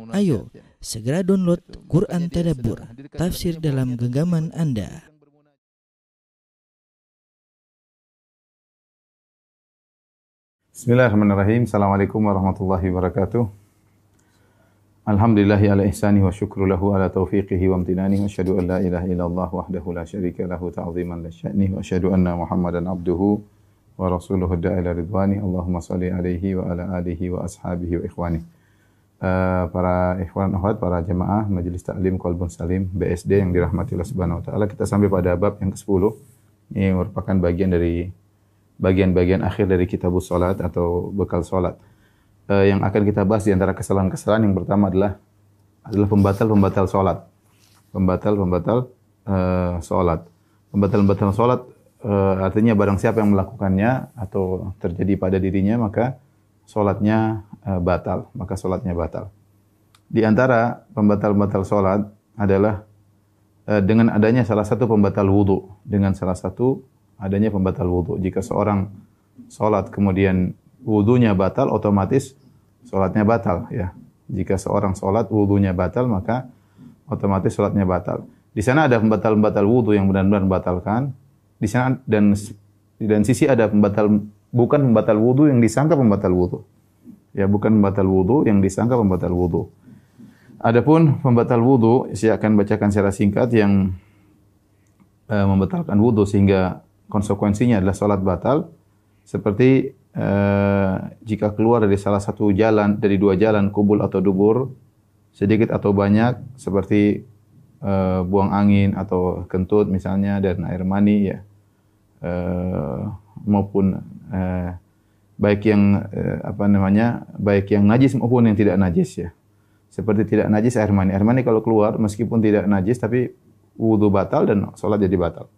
Ayo, segera download Quran Tadabbur, tafsir dalam genggaman Anda. Bismillahirrahmanirrahim. Assalamualaikum warahmatullahi wabarakatuh. Alhamdulillahi ala ihsani wa syukru lahu ala taufiqihi wa amtinani. Wa asyhadu an la ilaha illallah wahdahu la syarika lahu ta'ziman li sya'ni. Wa asyhadu anna Muhammadan abduhu wa rasuluhu da'ila ridwani. Allahumma salli alaihi wa ala alihi wa ashabihi wa ikhwani. Para ikhwan akhwat, para jemaah Majelis Ta'lim Qalbun Salim BSD yang dirahmati Allah Subhanahu wa taala, kita sampai pada bab yang ke-10. Ini merupakan bagian akhir dari kitabus salat atau bekal salat. Yang akan kita bahas di antara kesalahan-kesalahan yang pertama adalah pembatal salat. Pembatal salat artinya barang siapa yang melakukannya atau terjadi pada dirinya maka salatnya batal. Di antara pembatal salat adalah dengan adanya salah satu pembatal wudu. Jika seorang salat kemudian wudunya batal, otomatis salatnya batal, ya. Jika seorang salat wudunya batal, maka otomatis salatnya batal. Di sana ada pembatal wudu yang benar-benar membatalkan. Di sana dan sisi ada bukan pembatal wudu yang disangka pembatal wudu. Ya, bukan pembatal wudu yang disangka pembatal wudu. Adapun pembatal wudu, saya akan bacakan secara singkat yang membatalkan wudu sehingga konsekuensinya adalah salat batal. Seperti jika keluar dari salah satu jalan, dari dua jalan, kubul atau dubur, sedikit atau banyak, seperti buang angin atau kentut misalnya, dan air mani, ya. Maupun baik yang najis maupun yang tidak najis, ya. Seperti tidak najis air mani. Air mani kalau keluar meskipun tidak najis tapi wudu batal dan salat jadi batal.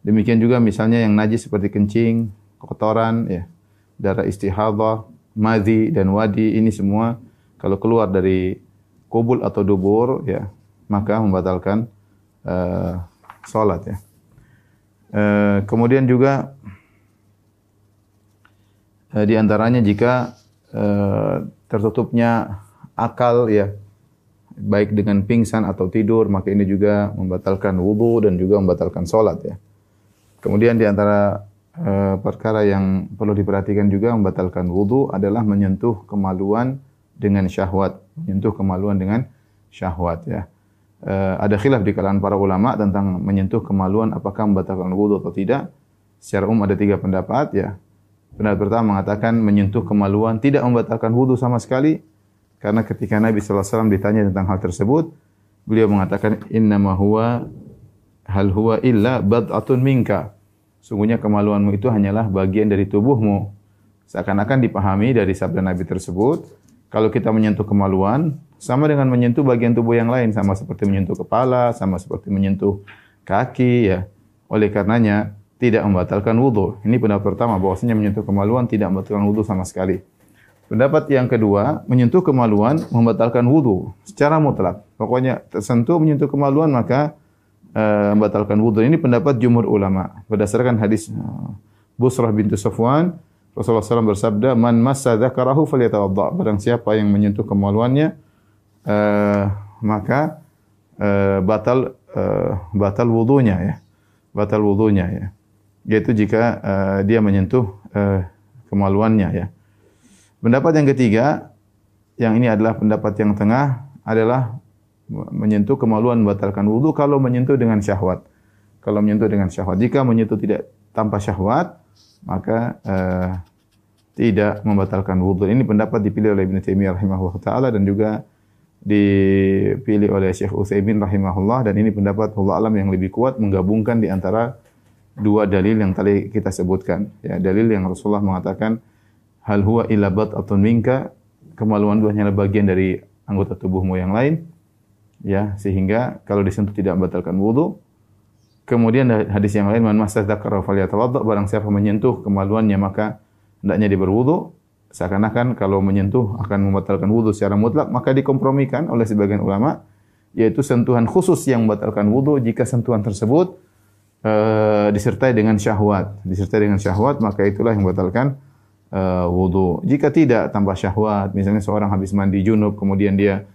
Demikian juga misalnya yang najis seperti kencing, kotoran, ya, darah istihadhah, madhi dan wadi, ini semua kalau keluar dari kubul atau dubur, ya, maka membatalkan salat, ya. Kemudian juga di antaranya jika tertutupnya akal, ya, baik dengan pingsan atau tidur, maka ini juga membatalkan wudu dan juga membatalkan salat, ya. Kemudian di antara perkara yang perlu diperhatikan juga membatalkan wudu adalah menyentuh kemaluan dengan syahwat, ya. Ada khilaf di kalangan para ulama tentang menyentuh kemaluan apakah membatalkan wudu atau tidak. Secara umum ada 3 pendapat, ya. Pendapat pertama mengatakan menyentuh kemaluan tidak membatalkan wudu sama sekali, karena ketika Nabi sallallahu alaihi wasallam ditanya tentang hal tersebut, beliau mengatakan innama huwa hal huwa illa bad'atun minka. Sungguhnya kemaluanmu itu hanyalah bagian dari tubuhmu. Seakan-akan dipahami dari sabda Nabi tersebut, kalau kita menyentuh kemaluan sama dengan menyentuh bagian tubuh yang lain, sama seperti menyentuh kepala, sama seperti menyentuh kaki, ya. Oleh karenanya tidak membatalkan wudu. Ini pendapat pertama, bahwasanya menyentuh kemaluan tidak membatalkan wudu sama sekali. Pendapat yang kedua, menyentuh kemaluan membatalkan wudu secara mutlak. Pokoknya tersentuh menyentuh kemaluan maka membatalkan wudu. Ini pendapat jumhur ulama. Berdasarkan hadis Busrah bintu Safwan, Rasulullah SAW bersabda, "Man massa dzakarahu falyatawadda." Barang siapa yang menyentuh kemaluannya, maka batal wudunya, ya. Batal wudunya, ya. Yaitu jika dia menyentuh kemaluannya, ya. Pendapat yang ketiga, yang ini adalah pendapat yang tengah, adalah menyentuh kemaluan membatalkan wudu kalau menyentuh dengan syahwat. Jika menyentuh tidak tanpa syahwat, maka tidak membatalkan wudu. Ini pendapat dipilih oleh Ibnu Taimiyah rahimahullah taala dan juga dipilih oleh Syekh Utsaimin rahimahullah, dan ini pendapat Allah alam yang lebih kuat menggabungkan di antara 2 dalil yang tadi kita sebutkan, ya. Dalil yang Rasulullah mengatakan hal huwa illa bad'atun minka, kemaluan itu hanyalah bagian dari anggota tubuhmu yang lain, ya, sehingga kalau disentuh tidak membatalkan wudu. Kemudian hadis yang lain, man massa dzakara falyatawadda, barang siapa menyentuh kemaluannya maka hendaknya dia berwudu. Seakan-akan kalau menyentuh akan membatalkan wudu secara mutlak, maka dikompromikan oleh sebagian ulama, yaitu sentuhan khusus yang membatalkan wudu jika sentuhan tersebut disertai dengan syahwat. Maka itulah yang membatalkan wudu. Jika tidak tanpa syahwat, misalnya seorang habis mandi junub kemudian dia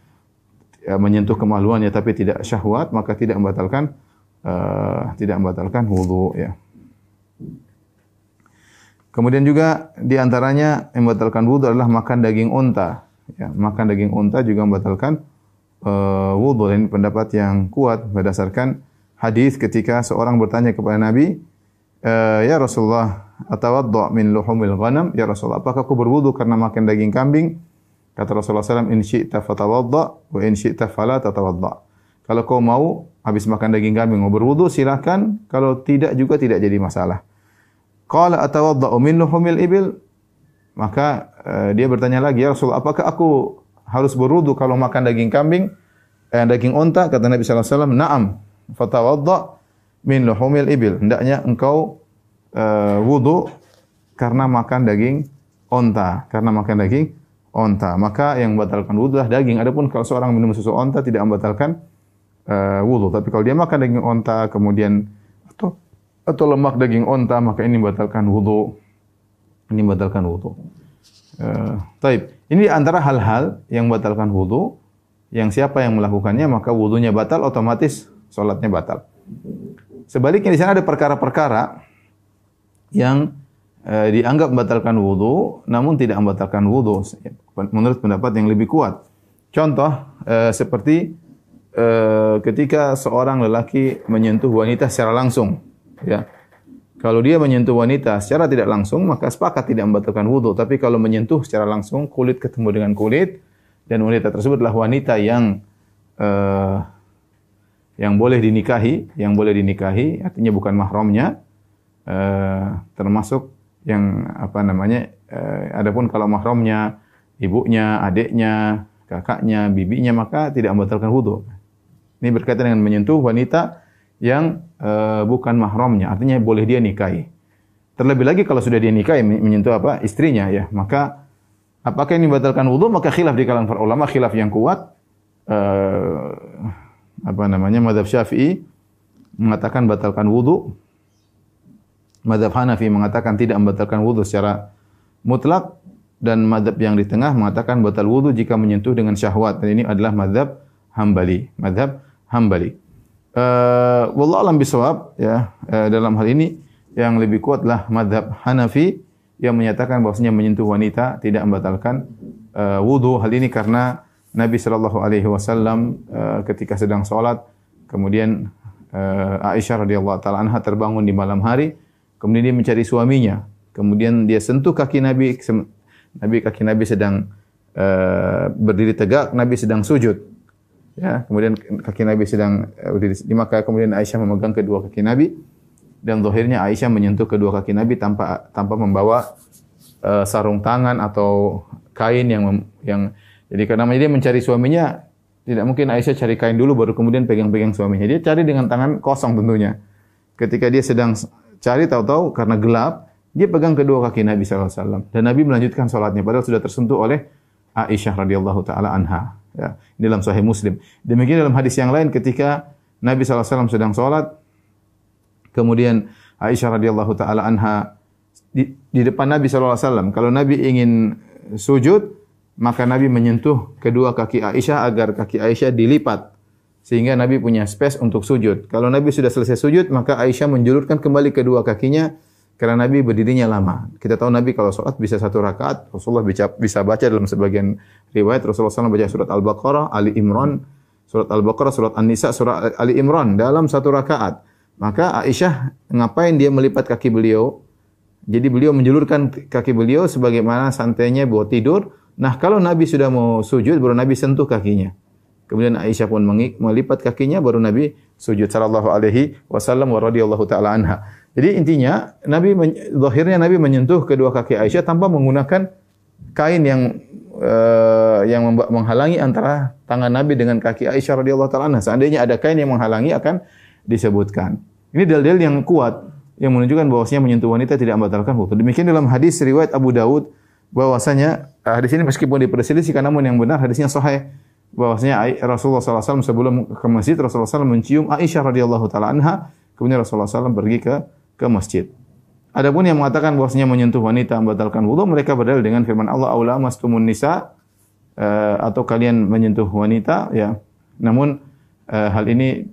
menyentuh kemaluannya tapi tidak syahwat, maka tidak membatalkan wudu ya. Kemudian juga di antaranya yang membatalkan wudu adalah makan daging unta. Ya, makan daging unta juga membatalkan wudu. Ini pendapat yang kuat berdasarkan hadis ketika seorang bertanya kepada Nabi, ya Rasulullah, atawadda min luhumil ghanam? Ya Rasulullah, apakah aku berwudu karena makan daging kambing? Kata Rasulullah SAW, in syi'ta fatawadda wa in syi'ta fala tatawadda. Kalau kau mau habis makan daging kambing mau berwudu silakan, kalau tidak juga tidak jadi masalah. Qala atawadda'u min luhumil ibil? Maka dia bertanya lagi, ya Rasulullah, apakah aku harus berwudu kalau makan daging kambing, daging unta? Kata Nabi sallallahu alaihi wasallam, "Na'am, fatawadda' min luhumil ibil." Hendaknya engkau wudu karena makan daging unta, Maka yang membatalkan wudu adalah daging. Adapun kalau seorang minum susu unta tidak membatalkan wudu. Tapi kalau dia makan daging unta kemudian atau lemak daging unta, maka ini membatalkan wudu. Taib. Ini antara hal-hal yang membatalkan wudu, yang siapa yang melakukannya maka wudunya batal, otomatis salatnya batal. Sebaliknya di sana ada perkara-perkara yang dianggap membatalkan wudu namun tidak membatalkan wudu menurut pendapat yang lebih kuat. Contoh seperti ketika seorang lelaki menyentuh wanita secara langsung, ya. Kalau dia menyentuh wanita secara tidak langsung, maka sepakat tidak membatalkan wudu. Tapi kalau menyentuh secara langsung, kulit ketemu dengan kulit, dan wanita tersebut adalah wanita yang boleh dinikahi, artinya bukan mahramnya, termasuk yang adapun kalau mahramnya, ibunya, adiknya, kakaknya, bibinya, maka tidak membatalkan wudu. Ini berkaitan dengan menyentuh wanita yang bukan mahramnya, artinya boleh dia nikahi. Terlebih lagi kalau sudah dia nikahi, menyentuh istrinya, ya, maka apakah ini membatalkan wudu? Maka khilaf di kalangan para ulama, khilaf yang kuat. Mazhab Syafi'i mengatakan batalkan wudu. Mazhab Hanafi mengatakan tidak membatalkan wudu secara mutlak, dan mazhab yang di tengah mengatakan batal wudu jika menyentuh dengan syahwat. Dan ini adalah mazhab Hambali. Wallahu a'lam bishawab, ya. Dalam hal ini yang lebih kuat adalah mazhab Hanafi yang menyatakan bahwasanya menyentuh wanita tidak membatalkan wudu. Hal ini karena Nabi sallallahu alaihi wasallam ketika sedang salat, kemudian Aisyah radhiyallahu taala anha terbangun di malam hari, kemudian dia mencari suaminya, kemudian dia sentuh kaki Nabi, kaki Nabi sedang berdiri tegak, Nabi sedang sujud. Ya, kemudian kaki Nabi sedang berdiri, maka kemudian Aisyah memegang kedua kaki Nabi, dan zahirnya Aisyah menyentuh kedua kaki Nabi tanpa membawa sarung tangan atau kain yang jadi karena dia mencari suaminya, tidak mungkin Aisyah cari kain dulu baru kemudian pegang-pegang suaminya. Dia cari dengan tangan kosong tentunya. Ketika dia sedang cari, tahu-tahu karena gelap, dia pegang kedua kaki Nabi sallallahu alaihi wasallam, dan Nabi melanjutkan salatnya padahal sudah tersentuh oleh Aisyah radhiyallahu taala anha. Ya, dalam Sahih Muslim. Demikian dalam hadis yang lain ketika Nabi SAW sedang sholat, kemudian Aisyah radhiyallahu taala anha di depan Nabi SAW. Kalau Nabi ingin sujud, maka Nabi menyentuh kedua kaki Aisyah agar kaki Aisyah dilipat, sehingga Nabi punya space untuk sujud. Kalau Nabi sudah selesai sujud, maka Aisyah menjulurkan kembali kedua kakinya, karena Nabi berdirinya lama. Kita tahu Nabi kalau sholat bisa 1 rakaat. Rasulullah bisa baca dalam sebagian riwayat, Rasulullah SAW baca surat Al-Baqarah, Ali Imran, surat Al-Baqarah, surat An-Nisa, surat Ali Imran dalam 1 rakaat. Maka Aisyah ngapain dia melipat kaki beliau? Jadi beliau menjulurkan kaki beliau sebagaimana santainya buat tidur. Nah, kalau Nabi sudah mau sujud, baru Nabi sentuh kakinya. Kemudian Aisyah pun melipat kakinya, baru Nabi sujud sallallahu alaihi wasallam wa radhiyallahu taala anha. Jadi intinya zahirnya Nabi menyentuh kedua kaki Aisyah tanpa menggunakan kain yang menghalangi antara tangan Nabi dengan kaki Aisyah radhiyallahu taala anha. Seandainya ada kain yang menghalangi akan disebutkan. Ini dalil yang kuat yang menunjukkan bahwasanya menyentuh wanita tidak membatalkan wudu. Demikian dalam hadis riwayat Abu Daud bahwasanya hadis ini meskipun diperselisihkan namun yang benar hadisnya sahih, bahwasanya Rasulullah SAW sebelum ke masjid, Rasulullah SAW mencium Aisyah radhiyallahu taala anha, kemudian Rasulullah SAW pergi ke masjid. Adapun yang mengatakan bahwasanya menyentuh wanita membatalkan wudu, mereka berdalil dengan firman Allah, "Aula mastumun nisa," atau kalian menyentuh wanita, ya, Namun hal ini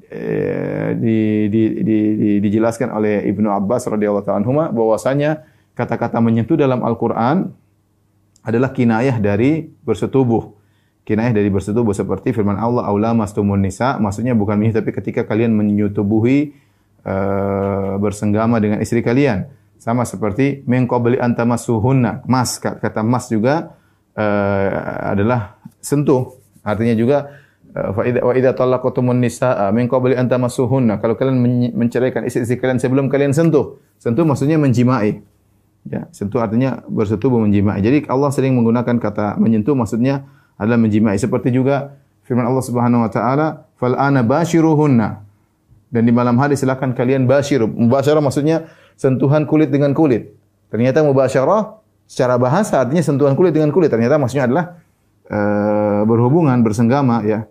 dijelaskan oleh Ibnu Abbas radhiyallahu ta'ala anhuma bahwasanya kata-kata menyentuh dalam Al-Qur'an adalah kinayah dari bersetubuh. Kinayah dari bersetubuh seperti firman Allah aula mastumun nisa, maksudnya bukan menyentuh tapi ketika kalian menyetubuhi bersenggama dengan istri kalian. Sama seperti min qabli an tamassuhunna. Mas, kata mas juga adalah sentuh. Artinya juga wa idza talaqtumun nisaa min qabli an tamassuhunna. Kalau kalian menceraikan istri-istri kalian sebelum kalian sentuh. Sentuh maksudnya menjimai. Ya, sentuh artinya bersetubuh menjimai. Jadi Allah sering menggunakan kata menyentuh maksudnya adalah menjimai. Seperti juga firman Allah Subhanahu wa taala, "Fal ana bashiruhunna." Dan di malam hari silakan kalian basyir. Mubasyarah maksudnya sentuhan kulit dengan kulit. Ternyata mubasyarah secara bahasa artinya sentuhan kulit dengan kulit. Ternyata maksudnya adalah berhubungan, bersenggama ya.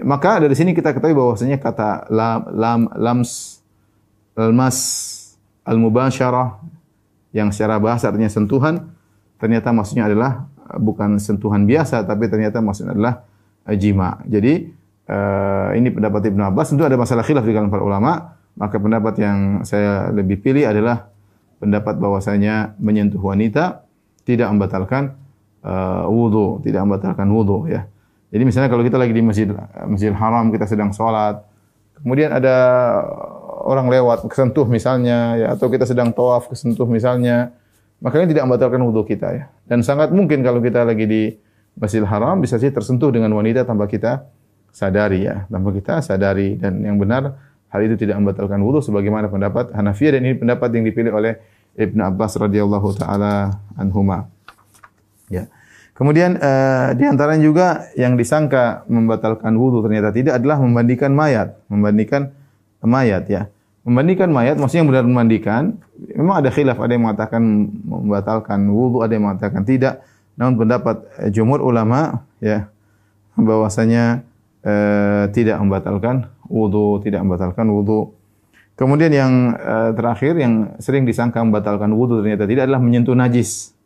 Maka dari sini kita ketahui bahwasanya kata lams, almas, al-mubasyarah yang secara bahasa artinya sentuhan, ternyata maksudnya adalah bukan sentuhan biasa, tapi ternyata maksudnya adalah jima. Jadi ini pendapat Ibnu Abbas. Tentu ada masalah khilaf di kalangan para ulama. Maka pendapat yang saya lebih pilih adalah pendapat bahwasanya menyentuh wanita tidak membatalkan wudu, tidak membatalkan wudu ya. Jadi misalnya kalau kita lagi di Masjidil Haram, kita sedang sholat, kemudian ada orang lewat kesentuh misalnya ya, atau kita sedang tawaf kesentuh misalnya, maka ini tidak membatalkan wudu kita ya. Dan sangat mungkin kalau kita lagi di Masjidil Haram bisa sih tersentuh dengan wanita tanpa kita sadari ya, tanpa kita sadari. Dan yang benar hal itu tidak membatalkan wudu sebagaimana pendapat Hanafiyah, dan ini pendapat yang dipilih oleh Ibnu Abbas radhiyallahu taala anhuma. Ya. Kemudian di antaranya juga yang disangka membatalkan wudu ternyata tidak adalah memandikan mayat, ya. Membandingkan mayat maksudnya benar memandikan. Memang ada khilaf, ada yang mengatakan membatalkan wudu, ada yang mengatakan tidak. Namun pendapat jumhur ulama ya bahwasanya tidak membatalkan wudu. Kemudian yang terakhir yang sering disangka membatalkan wudu ternyata tidak adalah menyentuh najis.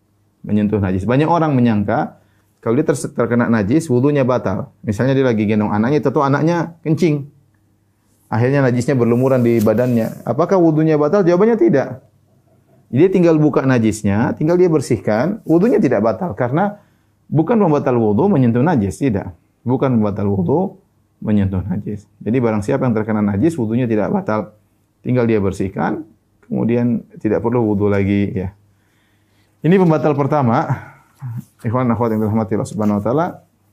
Banyak orang menyangka kalau dia terkena najis wudunya batal. Misalnya dia lagi gendong anaknya, tahu anaknya kencing. Akhirnya najisnya berlumuran di badannya. Apakah wudunya batal? Jawabannya tidak. Dia tinggal buka najisnya, tinggal dia bersihkan, wudunya tidak batal karena bukan membatal wudu menyentuh najis, tidak. Bukan membatal wudu menyentuh najis. Jadi barang siapa yang terkena najis wudunya tidak batal. Tinggal dia bersihkan, kemudian tidak perlu wudu lagi ya. Ini pembatal pertama. Ikhwan akhwat yang dirahmati Allah Subhanahu wa taala,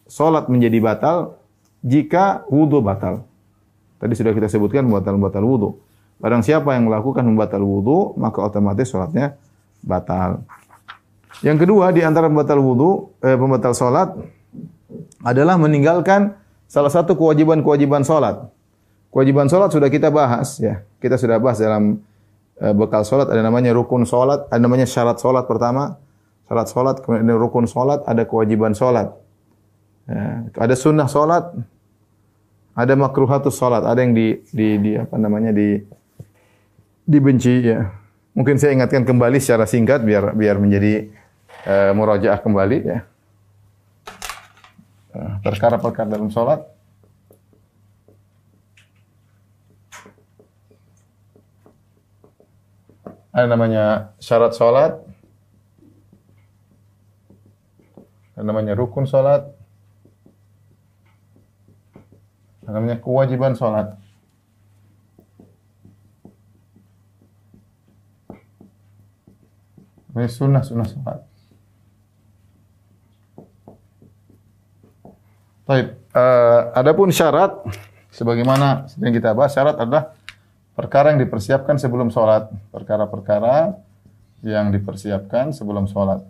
salat menjadi batal jika wudu batal. Tadi sudah kita sebutkan membatal wudu. Barang siapa yang melakukan membatal wudu, maka otomatis salatnya batal. Yang kedua di antara pembatal salat adalah meninggalkan salah satu kewajiban salat. Kewajiban salat sudah kita bahas ya. Kita sudah bahas dalam bekal salat, ada namanya rukun salat, ada namanya syarat salat pertama, syarat salat, kemudian ada rukun salat, ada kewajiban salat. Ya, ada sunnah salat, ada makruhatus salat, ada yang dibenci ya. Mungkin saya ingatkan kembali secara singkat biar menjadi murajaah kembali ya. Perkara-perkara dalam salat. Ada namanya syarat salat, ada namanya rukun salat, ada namanya kewajiban salat. Ini sunnah salat. Baik, adapun syarat sebagaimana yang kita bahas, syarat adalah perkara yang dipersiapkan sebelum sholat. Perkara-perkara yang dipersiapkan sebelum sholat.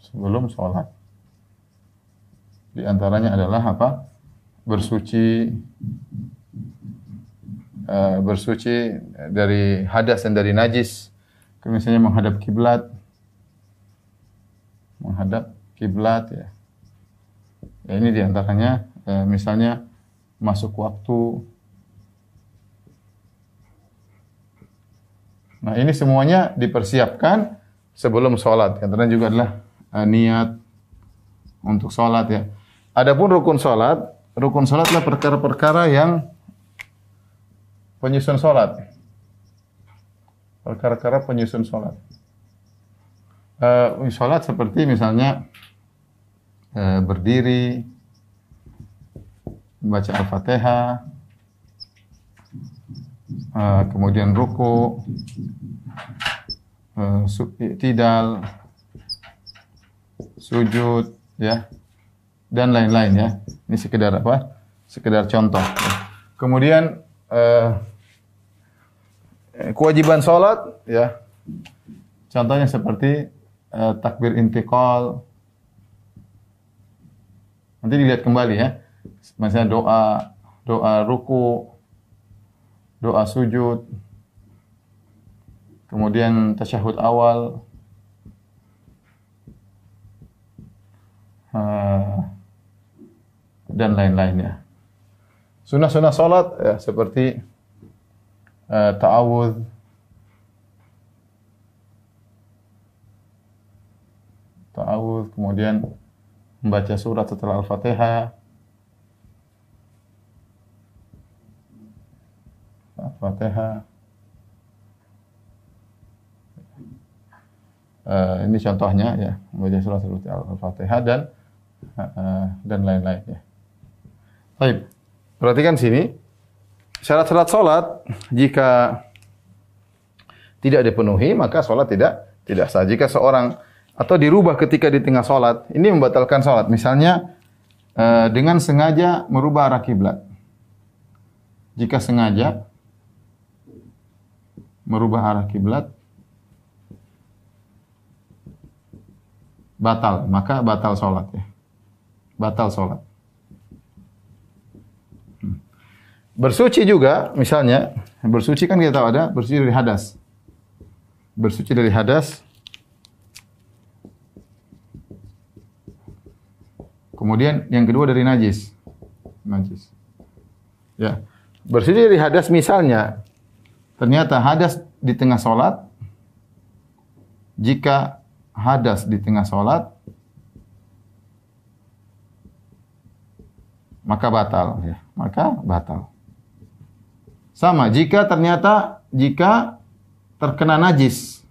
Sebelum sholat. Di antaranya adalah apa? Bersuci dari hadas dan dari najis. Misalnya menghadap kiblat ya. Ya ini di antaranya misalnya masuk waktu. Nah, ini semuanya dipersiapkan sebelum sholat. Yang terakhir juga adalah niat untuk salat ya. Adapun rukun salatlah perkara-perkara yang penyusun salat. Perkara-perkara penyusun salat. Salat seperti misalnya berdiri, membaca Al-Fatihah, kemudian ruku, i'tidal, sujud, ya, dan lain-lain ya. Ini sekedar apa? Sekedar contoh. Kemudian kewajiban salat, ya. Contohnya seperti takbir intiqal. Nanti dilihat kembali ya. Misalnya doa ruku, doa sujud, kemudian tasyahud awal, dan lain-lainnya. Sunnah-sunnah salat ya, seperti ta'awudz, kemudian membaca surat setelah Al-Fatihah, ini contohnya ya, membaca surat seperti Al-Fatihah dan lain-lain ya. Baik, perhatikan sini syarat-syarat salat jika tidak dipenuhi maka salat tidak sah. Jika seorang atau dirubah ketika di tengah salat, ini membatalkan salat. Misalnya dengan sengaja merubah arah kiblat. Jika sengaja merubah arah kiblat batal, maka batal salat ya. Batal salat. Bersuci juga, misalnya, bersuci kan kita tahu ada bersuci dari hadas. Bersuci dari hadas. Kemudian yang kedua dari najis. Najis. Ya. Bersuci dari hadas misalnya, ternyata hadas di tengah salat. Jika hadas di tengah salat, maka batal ya. Maka batal. Sama jika terkena najis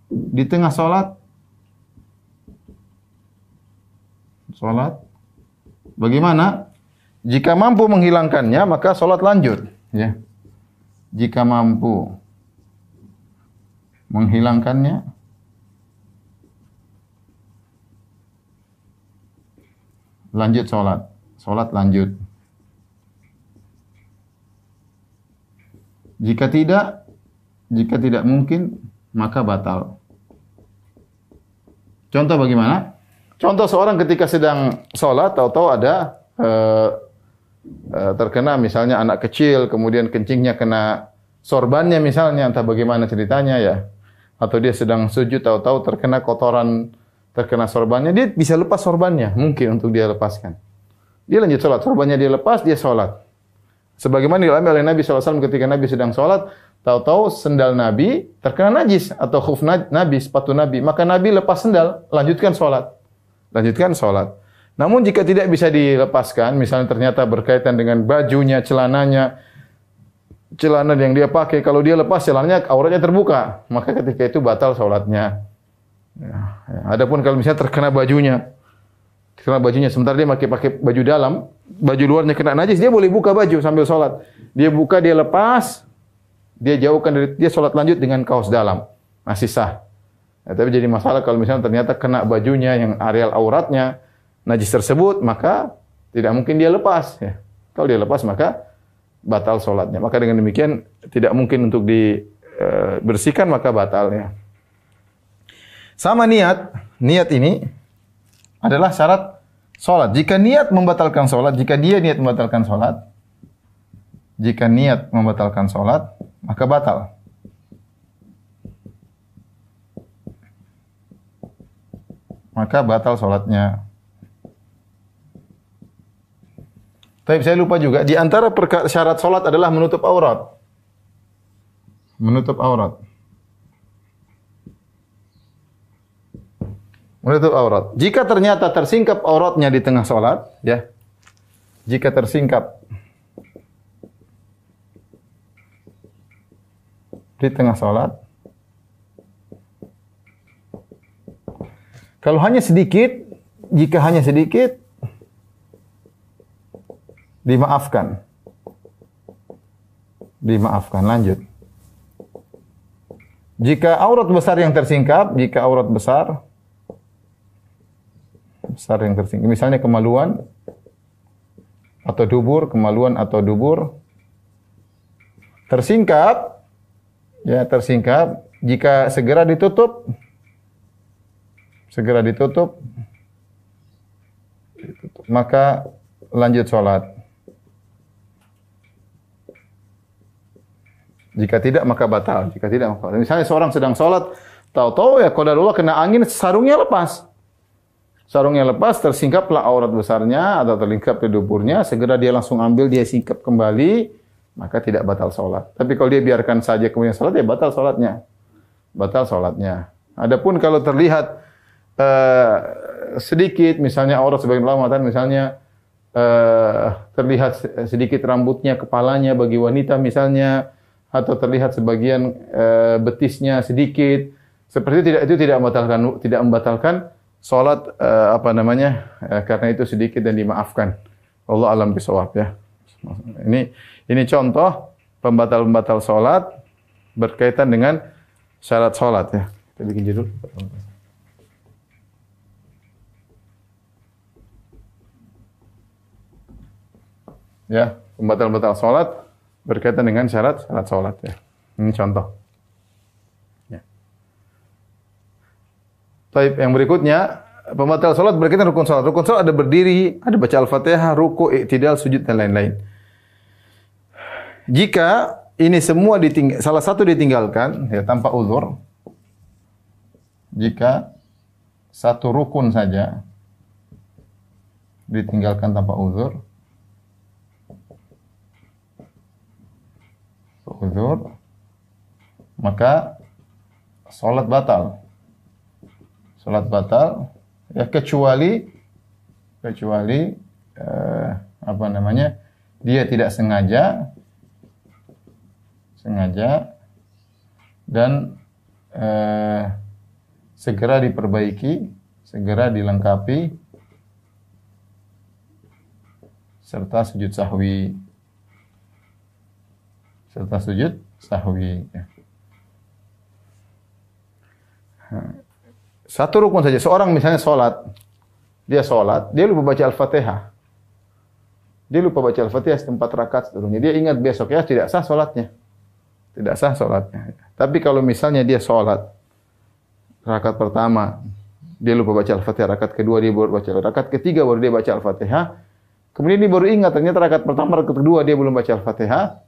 di tengah salat, bagaimana? Jika mampu menghilangkannya maka salat lanjut ya. Jika mampu menghilangkannya lanjut salat lanjut. Jika tidak mungkin, maka batal. Contoh bagaimana? Contoh seorang ketika sedang sholat, tahu-tahu ada terkena misalnya anak kecil, kemudian kencingnya kena sorbannya misalnya, entah bagaimana ceritanya ya. Atau dia sedang sujud, tahu-tahu terkena kotoran, terkena sorbannya, dia bisa lepas sorbannya, mungkin untuk dia lepaskan. Dia lanjut sholat, sorbannya dia lepas, dia sholat. Sebagaimana dialami oleh Nabi SAW ketika Nabi sedang sholat, tahu-tahu sendal Nabi terkena najis atau khuf Nabi, sepatu Nabi, maka Nabi lepas sendal, lanjutkan sholat. Namun jika tidak bisa dilepaskan, misalnya ternyata berkaitan dengan bajunya, celana yang dia pakai, kalau dia lepas celananya auratnya terbuka, maka ketika itu batal sholatnya. Ya. Adapun kalau misalnya terkena bajunya sementara dia pakai baju dalam, baju luarnya kena najis, dia boleh buka baju sambil sholat. Dia buka, dia lepas, dia jauhkan dari, dia sholat lanjut dengan kaos dalam, masih sah. Ya, tapi jadi masalah kalau misalnya ternyata kena bajunya yang areal auratnya najis tersebut, maka tidak mungkin dia lepas. Ya. Kalau dia lepas maka batal sholatnya. Maka dengan demikian tidak mungkin untuk dibersihkan, maka batal ya. Sama niat ini adalah syarat sholat. Jika niat membatalkan sholat, maka batal. Maka batal sholatnya. Tapi saya lupa juga, di antara syarat sholat adalah menutup aurat. Menutup aurat. Jika ternyata tersingkap auratnya di tengah salat, ya. Jika tersingkap di tengah salat, kalau hanya sedikit, jika hanya sedikit, dimaafkan. Dimaafkan, lanjut. Jika aurat besar yang tersingkap, jika aurat besar yang tersingkap, misalnya kemaluan atau dubur, kemaluan atau dubur, tersingkap, ya tersingkap, jika segera ditutup, maka lanjut sholat. Jika tidak, maka batal. Jika tidak, maka batal. Misalnya seorang sedang sholat, tahu-tahu ya qadarullah kena angin, sarungnya lepas. Sarungnya lepas, tersingkaplah aurat besarnya atau terlingkap di duburnya, segera dia langsung ambil, dia singkap kembali, maka tidak batal sholat. Tapi kalau dia biarkan saja kemudian sholat, ya batal sholatnya. Batal sholatnya. Adapun kalau terlihat sedikit, misalnya aurat sebagian ulama mengatakan misalnya terlihat sedikit rambutnya, kepalanya bagi wanita misalnya, atau terlihat sebagian betisnya sedikit, seperti itu tidak membatalkan salat karena itu sedikit dan dimaafkan. Allah alam bisawab ya. Ini contoh pembatal salat berkaitan dengan syarat salat ya. Kita bikin judul. Ya, pembatal salat berkaitan dengan syarat salat ya. Ini contoh. Baik, yang berikutnya pembatal salat berkaitan rukun salat. Rukun salat ada berdiri, ada baca Al-Fatihah, ruku', i'tidal, sujud dan lain-lain. Jika ini semua salah satu ditinggalkan ya tanpa uzur. Jika satu rukun saja ditinggalkan tanpa uzur, maka salat batal. Salat batal ya kecuali dia tidak sengaja dan segera diperbaiki, segera dilengkapi serta sujud sahwi. Ya. Satu rukun saja. Seorang misalnya dia lupa baca Al-Fatihah. Dia lupa baca Al-Fatihah setempat rakaat seterusnya. Dia ingat besok ya tidak sah salatnya. Tapi kalau misalnya dia salat rakaat pertama, dia lupa baca Al-Fatihah, rakaat kedua dia baru baca, rakaat ketiga baru dia baca Al-Fatihah. Kemudian dia baru ingat ternyata rakaat pertama, rakaat kedua dia belum baca Al-Fatihah.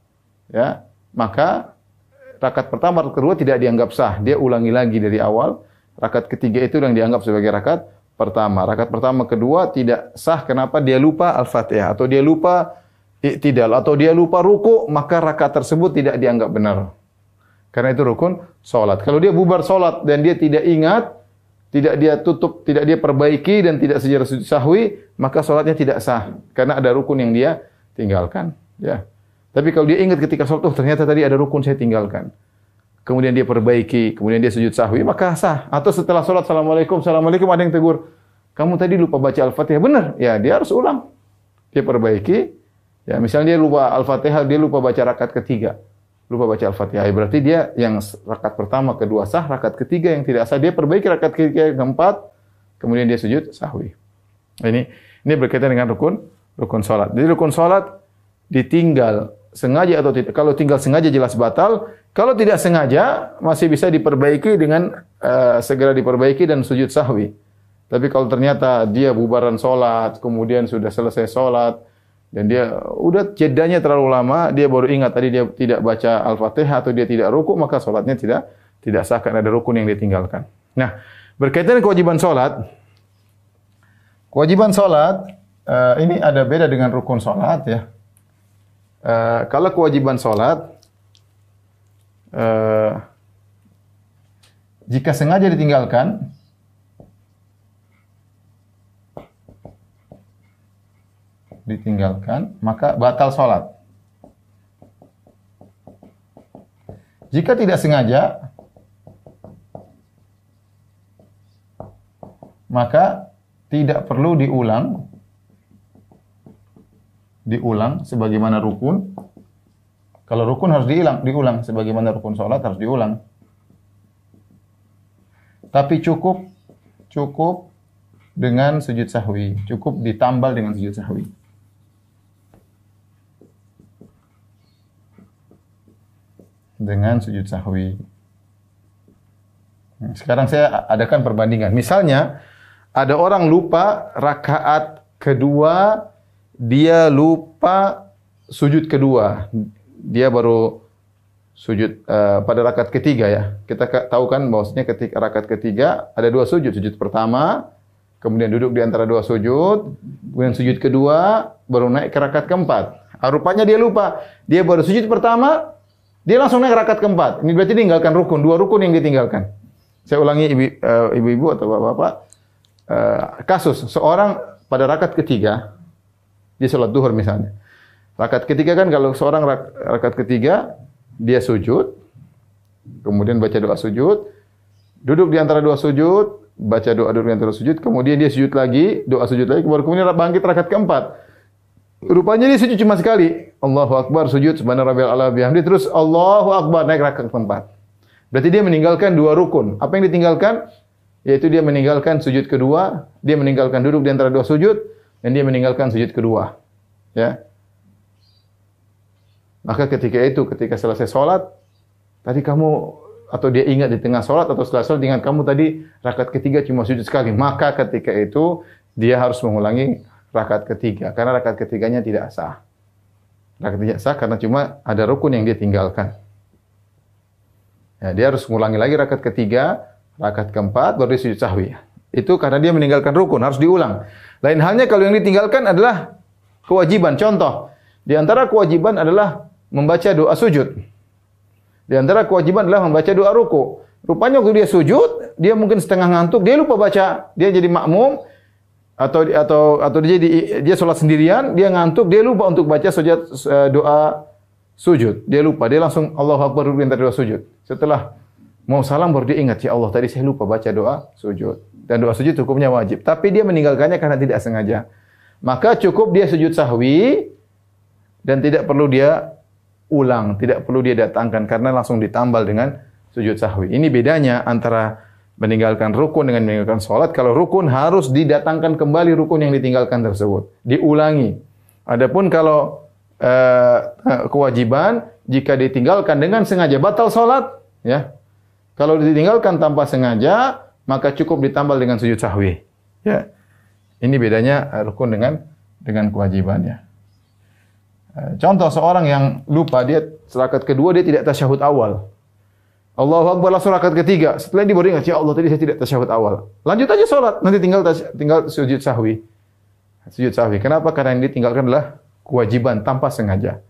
Ya, maka rakaat pertama, rakaat kedua tidak dianggap sah. Dia ulangi lagi dari awal. Rakaat ketiga itu yang dianggap sebagai rakaat pertama. Rakaat pertama, kedua tidak sah. Kenapa? Dia lupa Al-Fatihah atau dia lupa i'tidal atau dia lupa ruku, maka rakaat tersebut tidak dianggap benar. Karena itu rukun salat. Kalau dia bubar salat dan dia tidak ingat, tidak dia tutup, tidak dia perbaiki dan tidak secara sahwi, maka salatnya tidak sah karena ada rukun yang dia tinggalkan, ya. Tapi kalau dia ingat ketika salat, ternyata tadi ada rukun saya tinggalkan. Kemudian dia perbaiki, kemudian dia sujud sahwi, maka sah. Atau setelah salat, Assalamualaikum ada yang tegur, kamu tadi lupa baca Al-Fatihah. Benar, ya dia harus ulang. Dia perbaiki, ya misalnya dia lupa Al-Fatihah, dia lupa baca rakaat ketiga. Lupa baca Al-Fatihah, berarti dia yang rakaat pertama, kedua sah, rakaat ketiga yang tidak sah, dia perbaiki rakaat ketiga, keempat, kemudian dia sujud sahwi. Ini berkaitan dengan rukun salat. Jadi rukun salat ditinggal sengaja atau tidak. Kalau tinggal sengaja jelas batal. Kalau tidak sengaja masih bisa diperbaiki dengan segera diperbaiki dan sujud sahwi. Tapi kalau ternyata dia bubaran salat, kemudian sudah selesai salat dan dia udah jedanya terlalu lama, dia baru ingat tadi dia tidak baca Al-Fatihah atau dia tidak ruku, maka salatnya tidak sah karena ada rukun yang ditinggalkan. Nah, berkaitan dengan kewajiban salat. Kewajiban salat ini ada beda dengan rukun salat ya. Kalau kewajiban salat jika sengaja ditinggalkan ditinggalkan, maka batal sholat. Jika tidak sengaja, maka tidak perlu diulang sebagaimana rukun. Kalau rukun harus diulang sebagaimana rukun sholat harus diulang. Tapi cukup dengan sujud sahwi, cukup ditambal dengan sujud sahwi. Dengan sujud sahwi. Sekarang saya adakan perbandingan. Misalnya ada orang lupa rakaat kedua, dia lupa sujud kedua. Dia baru sujud pada rakaat ketiga ya. Kita tahu kan bahwasanya ketika rakaat ketiga ada dua sujud. Sujud pertama, kemudian duduk di antara dua sujud, kemudian sujud kedua, baru naik ke rakaat keempat. Rupanya dia lupa. Dia baru sujud pertama, dia langsung naik ke rakaat keempat. Ini berarti tinggalkan rukun, dua rukun yang ditinggalkan. Saya ulangi ibu-ibu atau bapak-bapak. Kasus seorang pada rakaat ketiga, dia sholat duhur misalnya. Rakaat ketiga kan kalau seorang rakaat ketiga dia sujud, kemudian baca doa sujud, duduk di antara dua sujud, baca doa duduk di antara sujud, kemudian dia sujud lagi, doa sujud lagi, baru kemudian bangkit rakaat keempat. Rupanya dia sujud cuma sekali. Allahu Akbar, sujud subhana rabbiyal a'la bihamdi, terus Allahu Akbar naik rakaat keempat. Berarti dia meninggalkan dua rukun. Apa yang ditinggalkan? Yaitu dia meninggalkan sujud kedua, dia meninggalkan duduk di antara dua sujud, dan dia meninggalkan sujud kedua. Ya. Maka ketika selesai sholat, tadi kamu, atau dia ingat di tengah sholat, atau setelah sholat, ingat kamu tadi rakaat ketiga cuma sujud sekali. Maka ketika itu, dia harus mengulangi rakaat ketiga. Karena rakaat ketiganya tidak sah. Rakaat tidak sah karena cuma ada rukun yang dia tinggalkan. Ya, dia harus mengulangi lagi rakaat ketiga, rakaat keempat, baru dia sujud sahwi. Itu karena dia meninggalkan rukun, harus diulang. Lain halnya kalau yang ditinggalkan adalah kewajiban. Contoh, di antara kewajiban adalah membaca doa sujud. Di antara kewajiban adalah membaca doa ruku. Rupanya waktu dia sujud, dia mungkin setengah ngantuk, dia lupa baca. Dia jadi makmum atau dia sholat sendirian, dia ngantuk, dia lupa untuk baca doa sujud. Dia lupa, dia langsung Allahu Akbar duduk di antara doa sujud. Setelah mau salam baru dia ingat, ya Allah tadi saya lupa baca doa sujud. Dan doa sujud hukumnya wajib. Tapi dia meninggalkannya karena tidak sengaja. Maka cukup dia sujud sahwi dan tidak perlu dia ulang, tidak perlu dia datangkan karena langsung ditambal dengan sujud sahwi. Ini bedanya antara meninggalkan rukun dengan meninggalkan sholat. Kalau rukun harus didatangkan kembali rukun yang ditinggalkan tersebut, diulangi. Adapun kalau kewajiban, jika ditinggalkan dengan sengaja batal sholat, ya. Kalau ditinggalkan tanpa sengaja, maka cukup ditambal dengan sujud sahwi. Ya. Ini bedanya rukun dengan kewajibannya. Contoh seorang yang lupa, dia rakaat kedua dia tidak tasyahud awal. Allahu Akbar langsung rakaat ketiga. Setelah ini baru ingat, ya Allah tadi saya tidak tasyahud awal. Lanjut aja sholat, nanti tinggal sujud sahwi. Sujud sahwi. Kenapa? Karena yang ditinggalkan adalah kewajiban tanpa sengaja.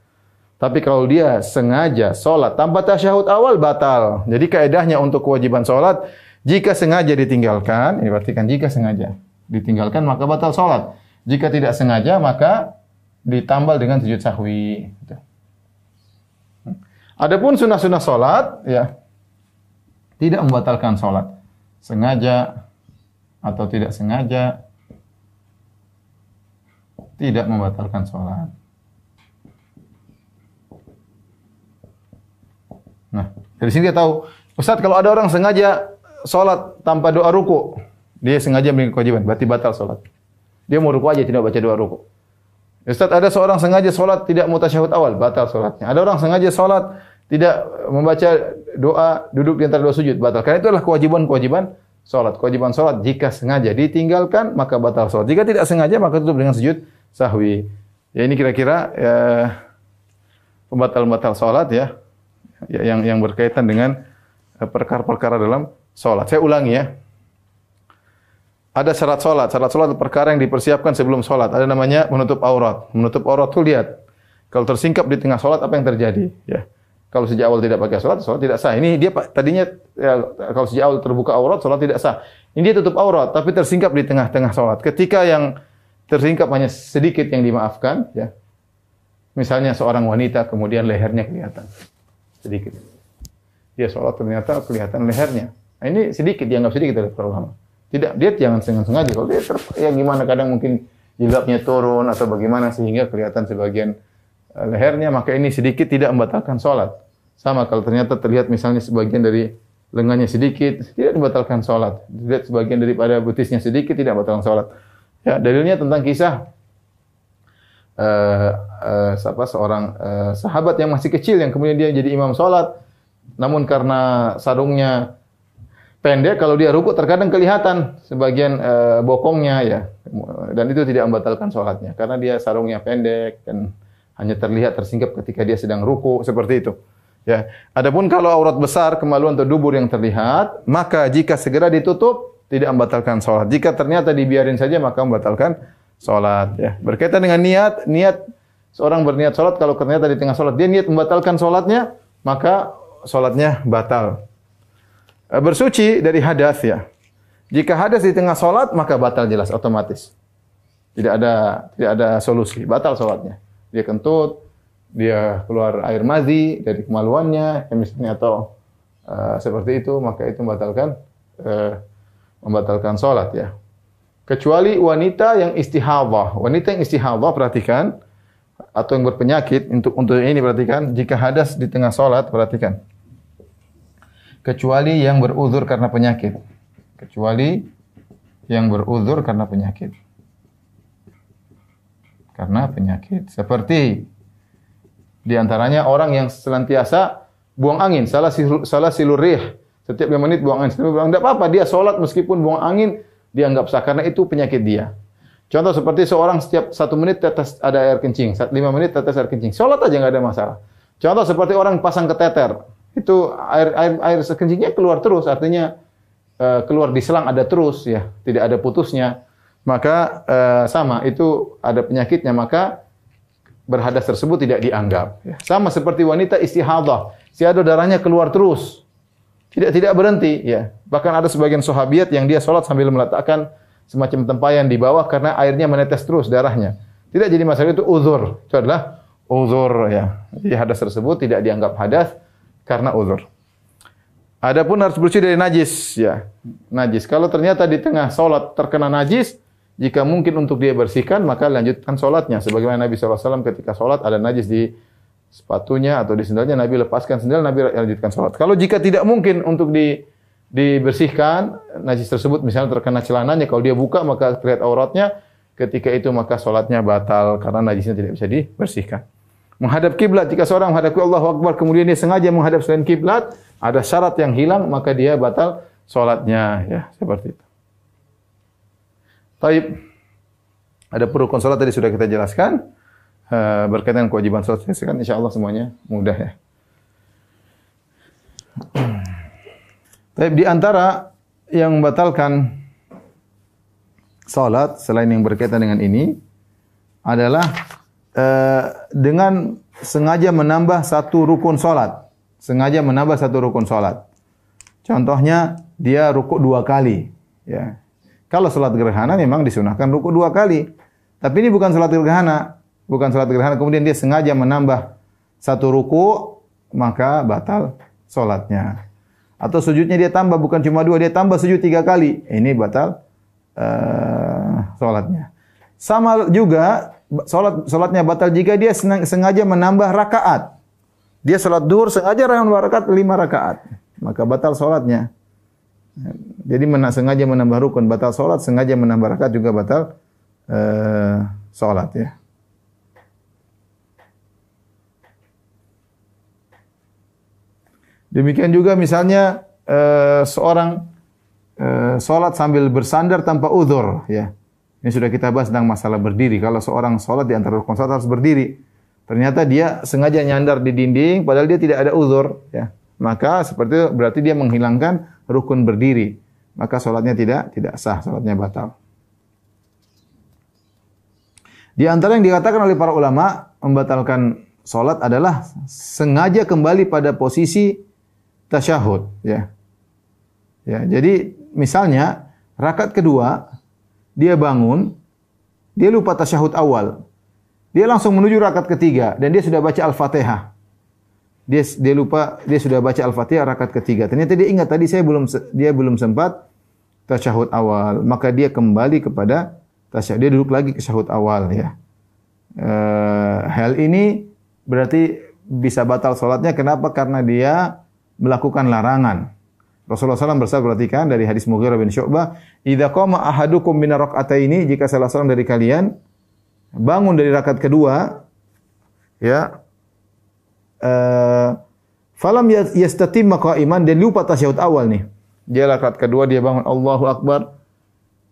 Tapi kalau dia sengaja sholat tanpa tasyahud awal, batal. Jadi kaedahnya untuk kewajiban sholat, jika sengaja ditinggalkan, ini berarti kan jika sengaja ditinggalkan maka batal sholat. Jika tidak sengaja maka ditambal dengan sujud sahwi. Adapun sunnah-sunnah sholat, ya, tidak membatalkan sholat. Sengaja atau tidak sengaja, tidak membatalkan sholat. Nah, dari sini kita tahu, Ustaz, kalau ada orang sengaja sholat tanpa doa ruku, dia sengaja meninggalkan kewajiban, berarti batal sholat. Dia mau ruku aja, tidak baca doa ruku. Ustaz, ada seorang sengaja sholat tidak mau tasyahud awal, batal sholatnya. Ada orang sengaja sholat tidak membaca doa duduk di antara dua sujud, batal. Karena itu adalah kewajiban sholat. Kewajiban sholat jika sengaja ditinggalkan maka batal sholat. Jika tidak sengaja maka tutup dengan sujud sahwi. Ya, ini kira-kira pembatal-pembatal sholat ya, yang berkaitan dengan perkara-perkara dalam sholat. Saya ulangi ya. Ada syarat sholat. Syarat sholat perkara yang dipersiapkan sebelum sholat. Ada namanya menutup aurat. Menutup aurat itu lihat. Kalau tersingkap di tengah sholat, apa yang terjadi? Ya. Kalau sejak awal tidak pakai sholat tidak sah. Ini dia tadinya ya, kalau sejak awal terbuka aurat, sholat tidak sah. Ini dia tutup aurat, tapi tersingkap di tengah-tengah sholat. Ketika yang tersingkap hanya sedikit yang dimaafkan, ya. Misalnya seorang wanita kemudian lehernya kelihatan sedikit. Dia sholat ternyata kelihatan lehernya. Nah, ini sedikit, dianggap sedikit oleh para ulama. Tidak, dia jangan sengaja. Kalau dia ya gimana, kadang mungkin jilbabnya turun atau bagaimana sehingga kelihatan sebagian lehernya, maka ini sedikit tidak membatalkan sholat. Sama kalau ternyata terlihat misalnya sebagian dari lengannya sedikit, tidak membatalkan sholat. Dilihat sebagian daripada betisnya sedikit, tidak membatalkan sholat. Ya, dalilnya tentang kisah seorang sahabat yang masih kecil yang kemudian dia jadi imam sholat, namun karena sarungnya pendek, kalau dia rukuk terkadang kelihatan sebagian bokongnya, ya, dan itu tidak membatalkan sholatnya karena dia sarungnya pendek dan hanya terlihat tersingkap ketika dia sedang rukuk, seperti itu. Ya, adapun kalau aurat besar, kemaluan atau dubur yang terlihat, maka jika segera ditutup tidak membatalkan sholat. Jika ternyata dibiarin saja maka membatalkan sholat. Ya. Berkaitan dengan niat seorang berniat sholat, kalau ternyata di tengah sholat dia niat membatalkan sholatnya, maka sholatnya batal. Bersuci dari hadas, ya. Jika hadas di tengah sholat maka batal jelas, otomatis. Tidak ada solusi, batal sholatnya. Dia kentut, dia keluar air mazi dari kemaluannya, misalnya, atau seperti itu, maka itu membatalkan sholat, ya. Kecuali wanita yang istihadhah. Wanita yang istihadhah, perhatikan, atau yang berpenyakit, untuk ini perhatikan, jika hadas di tengah sholat, perhatikan. Kecuali yang beruzur karena penyakit. Kecuali yang beruzur karena penyakit. Karena penyakit. Seperti di antaranya orang yang senantiasa buang angin, salah silurih. Setiap 5 menit buang angin. Tidak apa-apa, dia sholat meskipun buang angin, dianggap sah karena itu penyakit dia. Contoh seperti seorang setiap 1 menit tetes ada air kencing, 5 menit tetes air kencing. Sholat aja nggak ada masalah. Contoh seperti orang pasang kateter, itu air kencingnya keluar terus, artinya keluar di selang ada terus, ya, tidak ada putusnya. Maka sama, itu ada penyakitnya, maka berhadas tersebut tidak dianggap. Ya. Sama seperti wanita istihadhah, istihadah darahnya keluar terus. Tidak berhenti, ya. Bahkan ada sebagian sahabiat yang dia sholat sambil meletakkan semacam tempayan di bawah karena airnya menetes terus darahnya. Tidak jadi masalah, itu uzur. Itu adalah uzur, ya. Jadi hadas tersebut tidak dianggap hadas karena uzur. Adapun harus bersih dari najis, ya. Najis. Kalau ternyata di tengah sholat terkena najis, jika mungkin untuk dia bersihkan, maka lanjutkan sholatnya. Sebagaimana Nabi SAW ketika sholat ada najis di sepatunya atau di sendalnya, Nabi lepaskan sendal, Nabi lanjutkan sholat. Kalau jika tidak mungkin untuk dibersihkan, najis tersebut misalnya terkena celananya, kalau dia buka maka terlihat auratnya, ketika itu maka sholatnya batal karena najisnya tidak bisa dibersihkan. Menghadap kiblat, jika seorang menghadap Allahu Akbar kemudian dia sengaja menghadap selain kiblat, ada syarat yang hilang, maka dia batal sholatnya, ya, seperti itu. Taib. Ada rukun salat tadi sudah kita jelaskan. Berkaitan dengan kewajiban salat, kan insyaallah semuanya mudah, ya. Taib, di antara yang membatalkan salat selain yang berkaitan dengan ini adalah dengan sengaja menambah satu rukun salat. Sengaja menambah satu rukun salat. Contohnya dia rukuk 2 kali, ya. Kalau salat gerhana memang disunahkan rukuk 2 kali. Tapi ini bukan salat gerhana. Bukan salat gerhana, kemudian dia sengaja menambah satu rukuk, maka batal salatnya. Atau sujudnya dia tambah, bukan cuma 2, dia tambah sujud 3 kali. Ini batal salatnya. Sama juga salatnya batal jika dia sengaja menambah rakaat. Dia salat duhur sengaja menambah rakaat 5 rakaat. Maka batal salatnya. Jadi sengaja menambah rukun batal salat, sengaja menambah rakaat juga batal salat, ya. Demikian juga misalnya seorang salat sambil bersandar tanpa uzur, ya. Ini sudah kita bahas tentang masalah berdiri. Kalau seorang salat di antara rukun salat harus berdiri. Ternyata dia sengaja nyandar di dinding padahal dia tidak ada uzur, ya. Maka seperti itu berarti dia menghilangkan rukun berdiri. Maka salatnya tidak sah, salatnya batal. Di antara yang dikatakan oleh para ulama membatalkan salat adalah sengaja kembali pada posisi tasyahud, ya. Ya, jadi misalnya rakaat kedua dia bangun, dia lupa tasyahud awal. Dia langsung menuju rakaat ketiga dan dia sudah baca Al-Fatihah. Dia lupa dia sudah baca Al-Fatihah rakaat ketiga. Ternyata dia ingat tadi dia belum sempat tasyahud awal, maka dia kembali kepada tasyahud. Dia duduk lagi ke tasyahud awal ya. Hal ini berarti bisa batal salatnya. Kenapa? Karena dia melakukan larangan. Rasulullah SAW bersabda, perhatikan dari hadis Mughirah bin Syu'bah, "Idza qama ahadukum min rak'ataini," jika salah seorang dari kalian bangun dari rakaat kedua, ya, falam yastatimma qa'iman, dan lupa tasyahud awal nih. Dia rakaat kedua, dia bangun Allahu Akbar.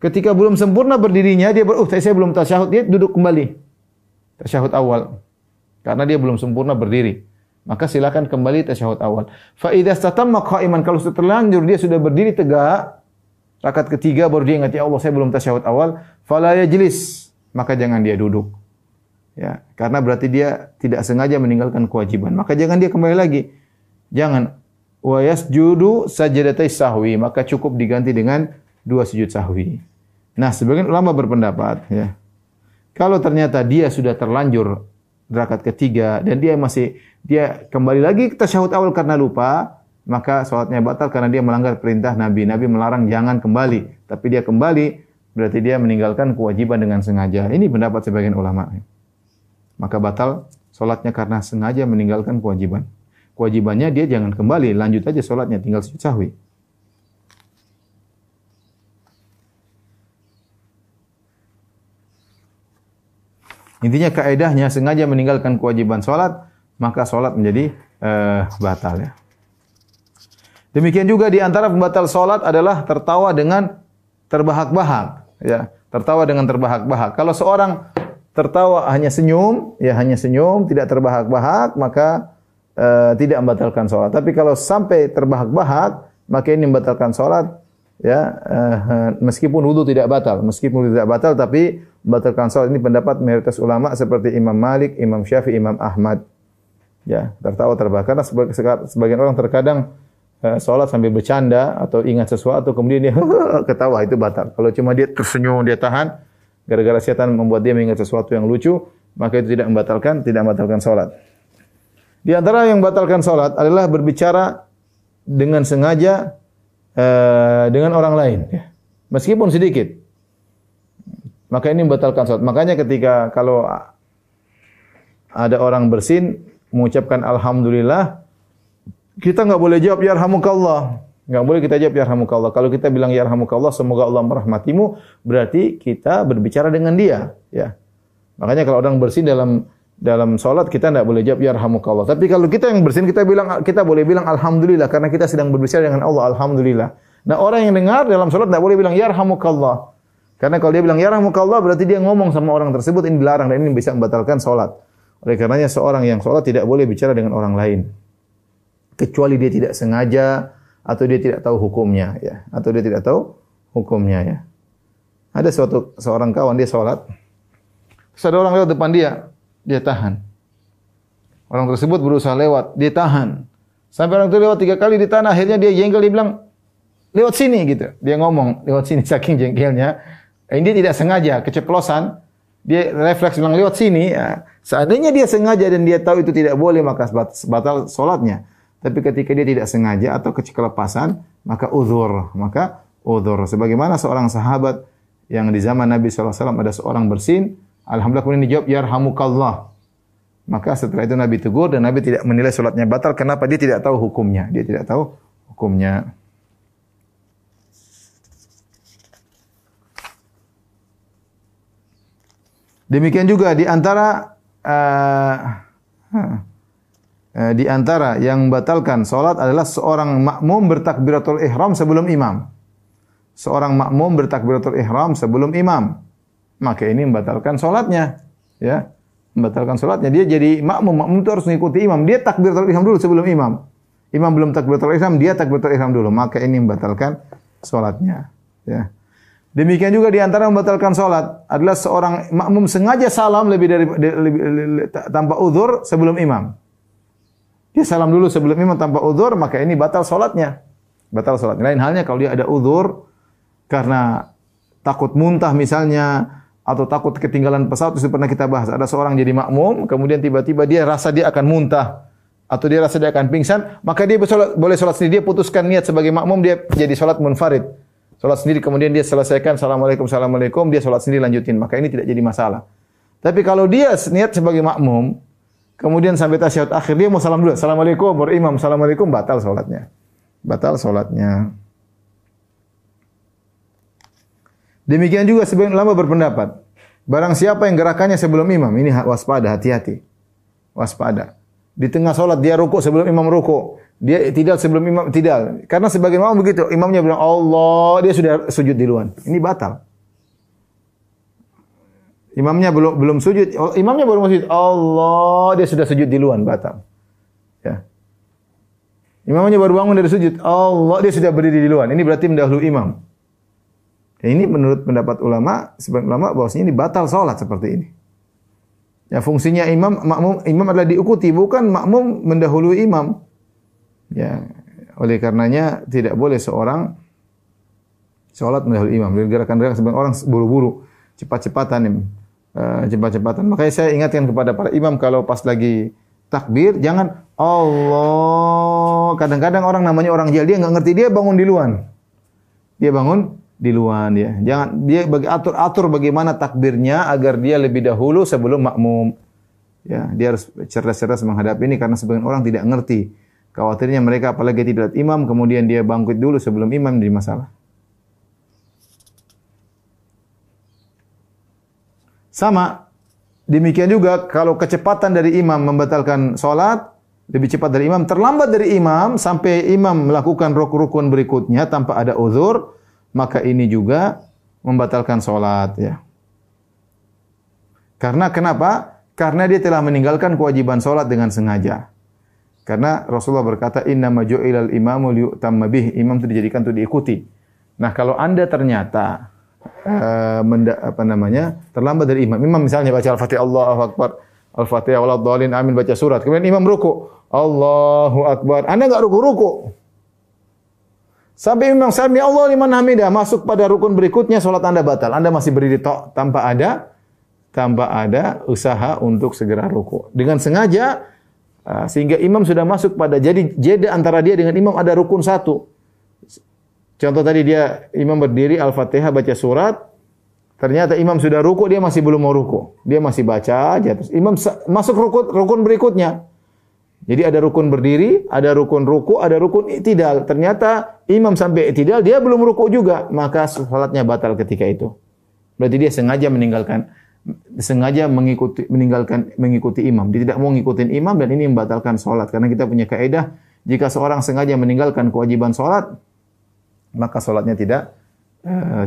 Ketika belum sempurna berdirinya, dia saya belum tasyahud, dia duduk kembali. Tasyahud awal. Karena dia belum sempurna berdiri. Maka silakan kembali tasyahud awal. Fa idza istatamma qa'iman, kalau sudah terlanjur dia sudah berdiri tegak, rakaat ketiga baru dia ingat, ya Allah saya belum tasyahud awal, fala yajlis, maka jangan dia duduk. Ya, karena berarti dia tidak sengaja meninggalkan kewajiban. Maka jangan dia kembali lagi. Jangan. Wa yasjudu sajdatai sahwi, maka cukup diganti dengan 2 sujud sahwi. Nah, sebagian ulama berpendapat ya, kalau ternyata dia sudah terlanjur rakaat ketiga dan dia kembali lagi ke tasyahud awal karena lupa, maka salatnya batal karena dia melanggar perintah Nabi. Nabi melarang jangan kembali, tapi dia kembali, berarti dia meninggalkan kewajiban dengan sengaja. Ini pendapat sebagian ulama. Maka batal salatnya karena sengaja meninggalkan kewajiban. Kewajibannya dia jangan kembali, lanjut aja salatnya, tinggal sujud sahwi. Intinya kaedahnya sengaja meninggalkan kewajiban salat, maka salat menjadi batal ya. Demikian juga di antara pembatal salat adalah tertawa dengan terbahak-bahak ya, tertawa dengan terbahak-bahak. Kalau seorang tertawa hanya senyum, ya hanya senyum, tidak terbahak-bahak, maka tidak membatalkan salat. Tapi kalau sampai terbahak-bahak, maka ini membatalkan salat ya, meskipun wudu tidak batal, tapi membatalkan salat. Ini pendapat mayoritas ulama seperti Imam Malik, Imam Syafi'i, Imam Ahmad. Ya, tertawa terbahak karena sebagian orang terkadang salat sambil bercanda atau ingat sesuatu kemudian dia ketawa, itu batal. Kalau cuma dia tersenyum, dia tahan gara-gara setan membuat dia mengingat sesuatu yang lucu, maka itu tidak membatalkan salat. Di antara yang membatalkan salat adalah berbicara dengan sengaja dengan orang lain ya. Meskipun sedikit. Maka ini membatalkan salat. Makanya ketika kalau ada orang bersin mengucapkan alhamdulillah, kita enggak boleh jawab yarhamukallah. Enggak boleh kita jawab yarhamukallah. Kalau kita bilang yarhamukallah, semoga Allah merahmatimu, berarti kita berbicara dengan dia, ya. Makanya kalau orang bersin dalam salat kita enggak boleh jawab yarhamukallah. Tapi kalau kita yang bersin kita boleh bilang alhamdulillah karena kita sedang berbicara dengan Allah, alhamdulillah. Nah, orang yang dengar dalam salat enggak boleh bilang yarhamukallah. Karena kalau dia bilang yarhamukallah berarti dia ngomong sama orang tersebut, ini dilarang dan ini bisa membatalkan salat. Oleh karenanya seorang yang salat tidak boleh bicara dengan orang lain. Kecuali dia tidak sengaja atau dia tidak tahu hukumnya ya, ya. Ada seorang kawan dia salat. Terus ada orang lewat depan dia tahan. Orang tersebut berusaha lewat, dia tahan. Sampai orang itu lewat 3 kali ditahan, akhirnya dia jengkel, dia bilang, "Lewat sini," gitu. Dia ngomong, "Lewat sini," saking jengkelnya. Dia tidak sengaja, keceplosan. Dia refleks bilang lewat sini. Ya. Seandainya dia sengaja dan dia tahu itu tidak boleh, maka batal salatnya. Tapi ketika dia tidak sengaja atau kecelapasan, maka uzur. Sebagaimana seorang sahabat yang di zaman Nabi SAW ada seorang bersin, alhamdulillah kemudian dijawab yarhamukallah. Maka setelah itu Nabi tegur dan Nabi tidak menilai salatnya batal. Kenapa? Dia tidak tahu hukumnya. Demikian juga di antara yang membatalkan salat adalah seorang makmum bertakbiratul ihram sebelum imam. Maka ini membatalkan salatnya, ya. Dia jadi makmum itu harus mengikuti imam. Dia takbiratul ihram dulu sebelum imam. Imam belum takbiratul ihram, dia takbiratul ihram dulu. Maka ini membatalkan salatnya, ya. Demikian juga di antara membatalkan salat adalah seorang makmum sengaja salam tanpa uzur sebelum imam. Dia salam dulu sebelum imam tanpa uzur, maka ini batal salatnya. Lain halnya kalau dia ada uzur karena takut muntah misalnya, atau takut ketinggalan pesawat, itu pernah kita bahas. Ada seorang jadi makmum, kemudian tiba-tiba dia rasa dia akan muntah atau dia rasa dia akan pingsan, maka dia boleh sholat sendiri. Dia putuskan niat sebagai makmum, dia jadi sholat munfarid. Sholat sendiri, kemudian dia selesaikan, Assalamualaikum, Assalamualaikum, dia sholat sendiri lanjutin. Maka ini tidak jadi masalah. Tapi kalau dia niat sebagai makmum, kemudian sampai tasyahud akhir, dia mau salam dulu. Assalamualaikum, berimam, Assalamualaikum, batal sholatnya. Batal sholatnya. Demikian juga sebagian ulama berpendapat, barang siapa yang gerakannya sebelum imam, ini waspada, hati-hati. Waspada. Di tengah sholat dia rukuk sebelum imam rukuk. Dia tidak sebelum imam tidak. Karena sebagian ulama begitu, imamnya bilang Allah, dia sudah sujud duluan. Ini batal. Imamnya belum sujud, imamnya baru sujud. Allah, dia sudah sujud duluan, batal. Ya. Imamnya baru bangun dari sujud. Allah, dia sudah berdiri duluan. Ini berarti mendahului imam. Ya, ini menurut pendapat ulama, sebagian ulama bahwasanya ini batal salat seperti ini. Ya, fungsinya imam adalah diikuti, bukan makmum mendahului imam. Ya, oleh karenanya tidak boleh seorang salat mendahului imam. Gerakan-gerakan sebagian orang buru-buru, cepat-cepatan. Makanya saya ingatkan kepada para imam kalau pas lagi takbir jangan Allah. Kadang-kadang orang namanya orang jahil, dia enggak ngerti, dia bangun duluan. Dia bangun duluan ya. Jangan dia atur bagaimana takbirnya agar dia lebih dahulu sebelum makmum. Ya, dia harus cerdas-cerdas menghadapi ini karena sebagian orang tidak ngerti. Khawatirnya mereka apalagi tidak imam kemudian dia bangkit dulu sebelum imam, jadi masalah. Sama demikian juga kalau kecepatan dari imam membatalkan salat, lebih cepat dari imam, terlambat dari imam sampai imam melakukan rukun berikutnya tanpa ada uzur, maka ini juga membatalkan salat ya. Karena kenapa? Karena dia telah meninggalkan kewajiban salat dengan sengaja. Karena Rasulullah berkata innama ju'ilal imamu liyutamma bih, imam itu dijadikan untuk diikuti. Nah, kalau Anda ternyata terlambat dari imam. Imam misalnya baca Al-Fatihah, Allahu Akbar, Al-Fatihah waladhdallin, amin, baca surat. Kemudian imam ruku, Allahu Akbar. Anda enggak ruku-ruku. Sampai imam sami Allah liman hamidah, masuk pada rukun berikutnya, salat Anda batal. Anda masih berdiri tok tanpa ada usaha untuk segera ruku. Dengan sengaja sehingga imam sudah masuk pada jadi jeda antara dia dengan imam ada rukun satu. Contoh tadi imam berdiri Al-Fatihah baca surat, ternyata imam sudah ruku, dia masih belum mau ruku. Dia masih baca aja terus imam masuk rukun berikutnya. Jadi ada rukun berdiri, ada rukun ruku, ada rukun i'tidal. Ternyata imam sampai i'tidal dia belum ruku juga, maka salatnya batal ketika itu. Berarti dia sengaja mengikuti imam. Dia tidak mau ngikutin imam dan ini membatalkan salat. Karena kita punya kaidah, jika seorang sengaja meninggalkan kewajiban salat, maka salatnya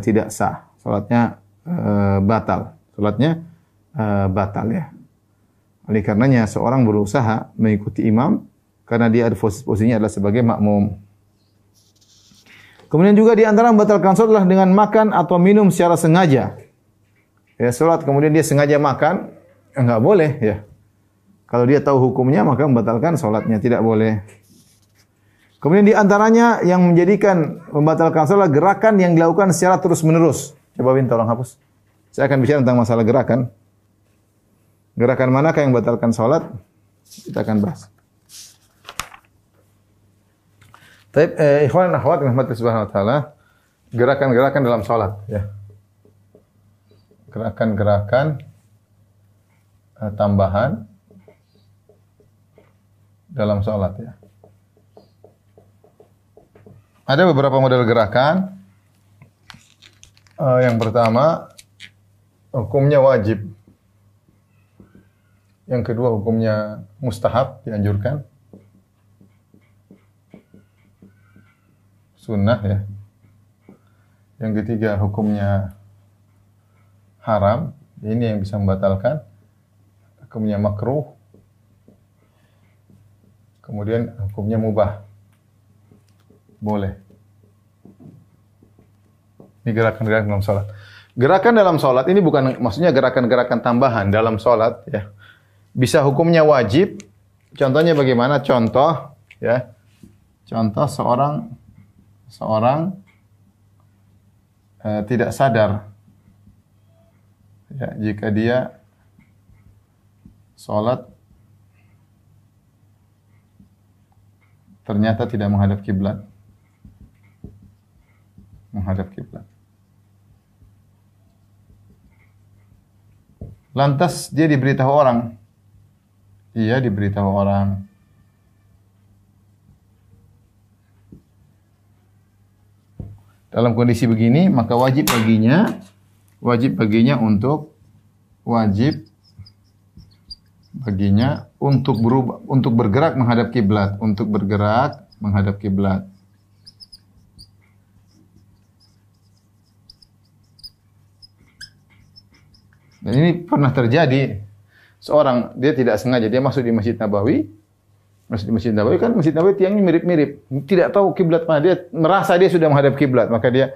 tidak sah. Salatnya batal. Salatnya batal ya. Oleh karenanya seorang berusaha mengikuti imam karena dia ada posisinya adalah sebagai makmum. Kemudian juga di antara membatalkan salat adalah dengan makan atau minum secara sengaja. Ya, salat kemudian dia sengaja makan, enggak boleh ya. Kalau dia tahu hukumnya maka membatalkan salatnya, tidak boleh. Kemudian di antaranya yang menjadikan membatalkan salat gerakan yang dilakukan secara terus-menerus. Coba Win tolong hapus. Saya akan bicara tentang masalah gerakan. Gerakan manakah yang membatalkan salat? Kita akan bahas. Baik, ikhwan dan akhwat rahmatullahi subhanahu wa taala, gerakan-gerakan dalam salat ya. Gerakan-gerakan tambahan dalam salat ya. Ada beberapa model gerakan. Yang pertama, hukumnya wajib. Yang kedua, hukumnya mustahab, dianjurkan. Sunnah ya. Yang ketiga, hukumnya haram. Ini yang bisa membatalkan. Hukumnya makruh. Kemudian hukumnya mubah. Boleh. Ini gerakan-gerakan dalam salat. Gerakan dalam salat ini bukan maksudnya gerakan-gerakan tambahan dalam salat ya. Bisa hukumnya wajib. Contohnya bagaimana? Contoh ya. Contoh seorang tidak sadar Ya, jika dia salat ternyata tidak menghadap kiblat. Menghadap kiblat. Lantas dia diberitahu orang. Iya, diberitahu orang. Dalam kondisi begini, maka wajib baginya untuk berubah, untuk bergerak menghadap kiblat, Dan ini pernah terjadi. Seorang dia tidak sengaja dia masuk di Masjid Nabawi. Masuk di Masjid Nabawi kan Masjid Nabawi tiangnya mirip-mirip. Tidak tahu kiblat mana. Dia merasa dia sudah menghadap kiblat, maka dia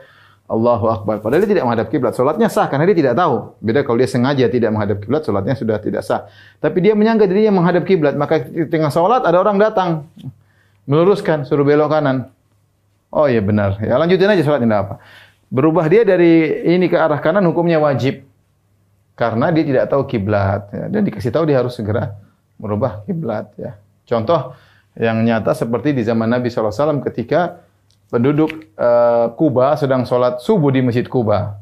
Allahu Akbar. Padahal dia tidak menghadap kiblat. Salatnya sah karena dia tidak tahu. Beda kalau dia sengaja tidak menghadap kiblat, salatnya sudah tidak sah. Tapi dia menyangka dirinya menghadap kiblat, maka di tengah salat ada orang datang meluruskan, suruh belok kanan. Oh iya benar. Ya lanjutin aja salatnya, tidak apa. Berubah dia dari ini ke arah kanan hukumnya wajib. Karena dia tidak tahu kiblat, ya. Dan dikasih tahu dia harus segera merubah kiblat, ya. Contoh yang nyata seperti di zaman Nabi SAW ketika penduduk Kuba sedang sholat subuh di Masjid Kuba.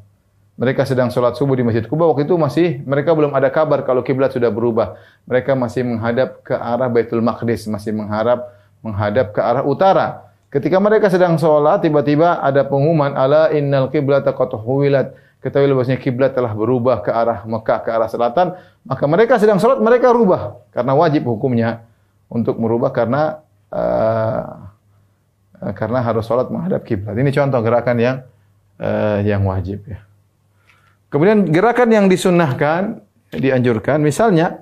Mereka sedang sholat subuh di Masjid Kuba. Waktu itu mereka belum ada kabar kalau kiblat sudah berubah. Mereka masih menghadap ke arah Baitul Maqdis, masih menghadap ke arah utara. Ketika mereka sedang sholat, tiba-tiba ada pengumuman, ala innal qiblata qad huwilat. Ketahuilah bahwasanya kiblat telah berubah ke arah Mekah, ke arah selatan. Maka mereka sedang sholat, mereka rubah. Karena wajib hukumnya untuk merubah karena harus sholat menghadap kiblat. Ini contoh gerakan yang wajib, ya. Kemudian gerakan yang disunnahkan, dianjurkan, misalnya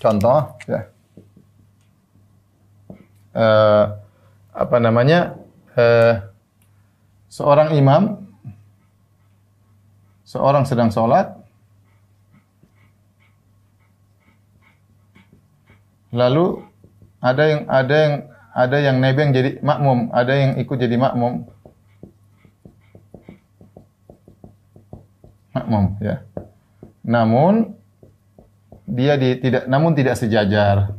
contoh, ya, seorang imam, seorang sedang sholat, lalu ada yang nebeng jadi makmum, ada yang ikut jadi makmum. Makmum, ya. Namun tidak sejajar,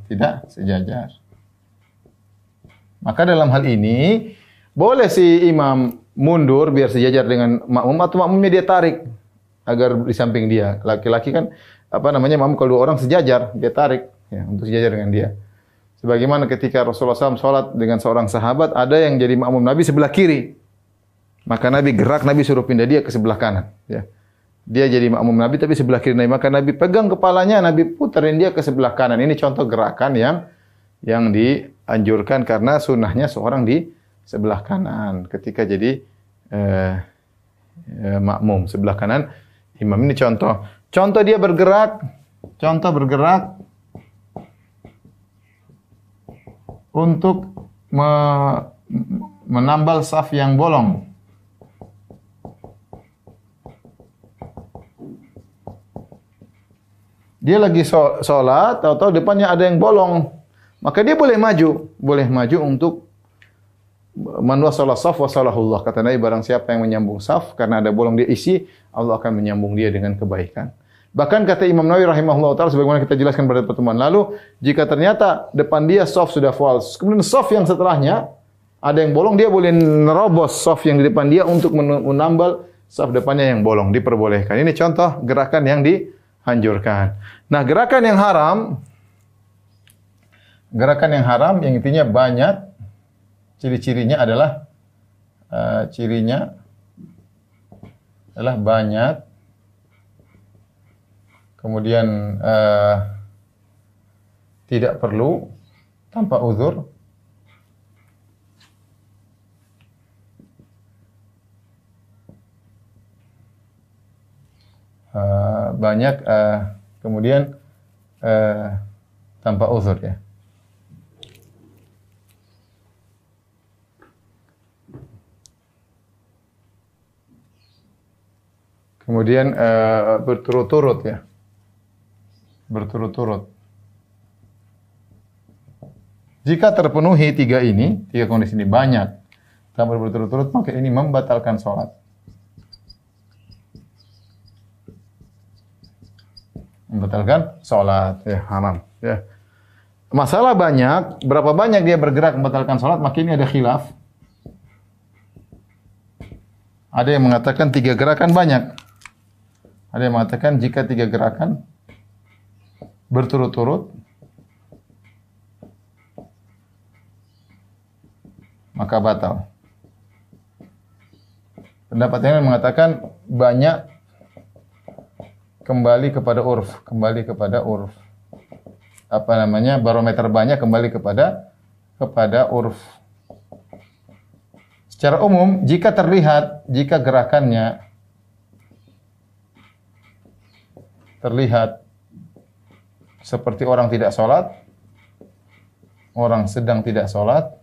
Maka dalam hal ini boleh si imam mundur biar sejajar dengan makmum atau makmumnya dia tarik agar di samping dia. Laki-laki kan makmum kalau dua orang sejajar, dia tarik, ya, untuk sejajar dengan dia. Sebagaimana ketika Rasulullah SAW sholat dengan seorang sahabat, ada yang jadi makmum Nabi sebelah kiri. Maka Nabi gerak, Nabi suruh pindah dia ke sebelah kanan. Ya. Dia jadi makmum Nabi tapi sebelah kiri Nabi. Maka Nabi pegang kepalanya, Nabi puterin dia ke sebelah kanan. Ini contoh gerakan yang dianjurkan karena sunnahnya seorang di sebelah kanan. Ketika jadi makmum sebelah kanan imam. Ini contoh. Contoh dia bergerak. Untuk menambal saf yang bolong. Dia lagi sholat, tahu-tahu depannya ada yang bolong. Maka dia boleh maju untuk man wasala saf wasalahullah. Kata Nabi, barang siapa yang menyambung saf karena ada bolong dia isi, Allah akan menyambung dia dengan kebaikan. Bahkan kata Imam Nawawi rahimahullah ta'ala, sebagaimana kita jelaskan pada pertemuan lalu, jika ternyata depan dia saf sudah false, kemudian saf yang setelahnya ada yang bolong, dia boleh nerobos saf yang di depan dia untuk menambal saf depannya yang bolong, diperbolehkan. Ini contoh gerakan yang dianjurkan. Nah, gerakan yang haram yang intinya banyak, ciri-cirinya adalah banyak. Kemudian tidak perlu tanpa uzur. Banyak kemudian tanpa uzur, ya. Kemudian berturut-turut, ya. Berturut-turut. Jika terpenuhi tiga kondisi ini banyak tanpa berturut-turut, maka ini membatalkan sholat. Membatalkan salat, ya haram, ya. Masalah banyak, berapa banyak dia bergerak membatalkan salat, makin ada khilaf. Ada yang mengatakan 3 gerakan banyak. Ada yang mengatakan jika 3 gerakan berturut-turut maka batal. Pendapat yang lain mengatakan banyak kembali kepada urf, barometer banyak kembali kepada urf. Secara umum, jika gerakannya terlihat seperti orang tidak sholat, orang sedang tidak sholat,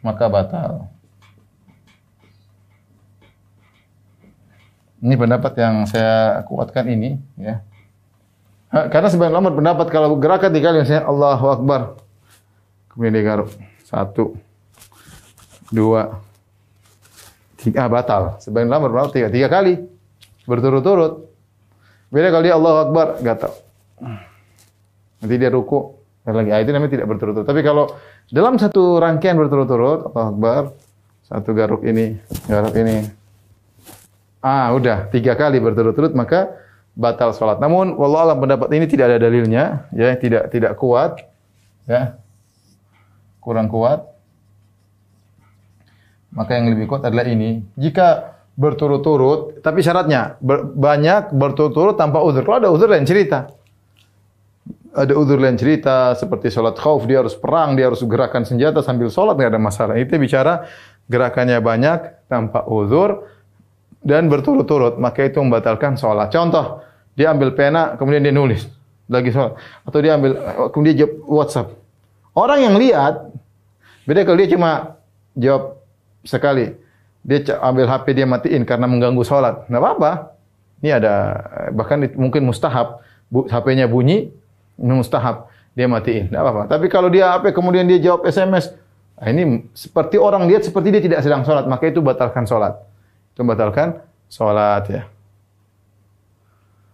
maka batal. Ini pendapat yang saya kuatkan ini, ya. Karena sebagian ulama berpendapat kalau gerakan 3 kali, misalnya Allahu Akbar, kemudian digaruk 1, 2, 3, batal. Sebagian ulama berpendapat 3 kali berturut-turut. Beda kalau dia Allahu Akbar, gatal. Nanti dia ruku, lagi. Itu namanya tidak berturut-turut. Tapi kalau dalam satu rangkaian berturut-turut, Allahu Akbar, 1 garuk ini. Udah 3 kali berturut-turut maka batal salat. Namun wallahu alam pendapat ini tidak ada dalilnya, ya, tidak kuat, ya. Kurang kuat. Maka yang lebih kuat adalah ini. Jika berturut-turut, tapi syaratnya banyak berturut-turut tanpa uzur. Kalau ada uzur lain cerita. Ada uzur lain cerita seperti salat khauf, dia harus perang, dia harus gerakan senjata sambil salat, enggak ada masalah. Itu bicara gerakannya banyak tanpa uzur dan berturut-turut, maka itu membatalkan sholat. Contoh, dia ambil pena, kemudian dia nulis lagi sholat. Atau dia ambil, kemudian dia jawab WhatsApp. Orang yang lihat, beda kalau dia cuma jawab sekali. Dia ambil HP, dia matiin karena mengganggu sholat. Nggak apa-apa. Ini ada, bahkan mungkin mustahab. HP-nya bunyi, ini mustahab. Dia matiin. Nggak apa-apa. Tapi kalau dia HP, kemudian dia jawab SMS, ini seperti orang lihat, seperti dia tidak sedang sholat. Maka itu batalkan sholat. Itu membatalkan sholat, ya.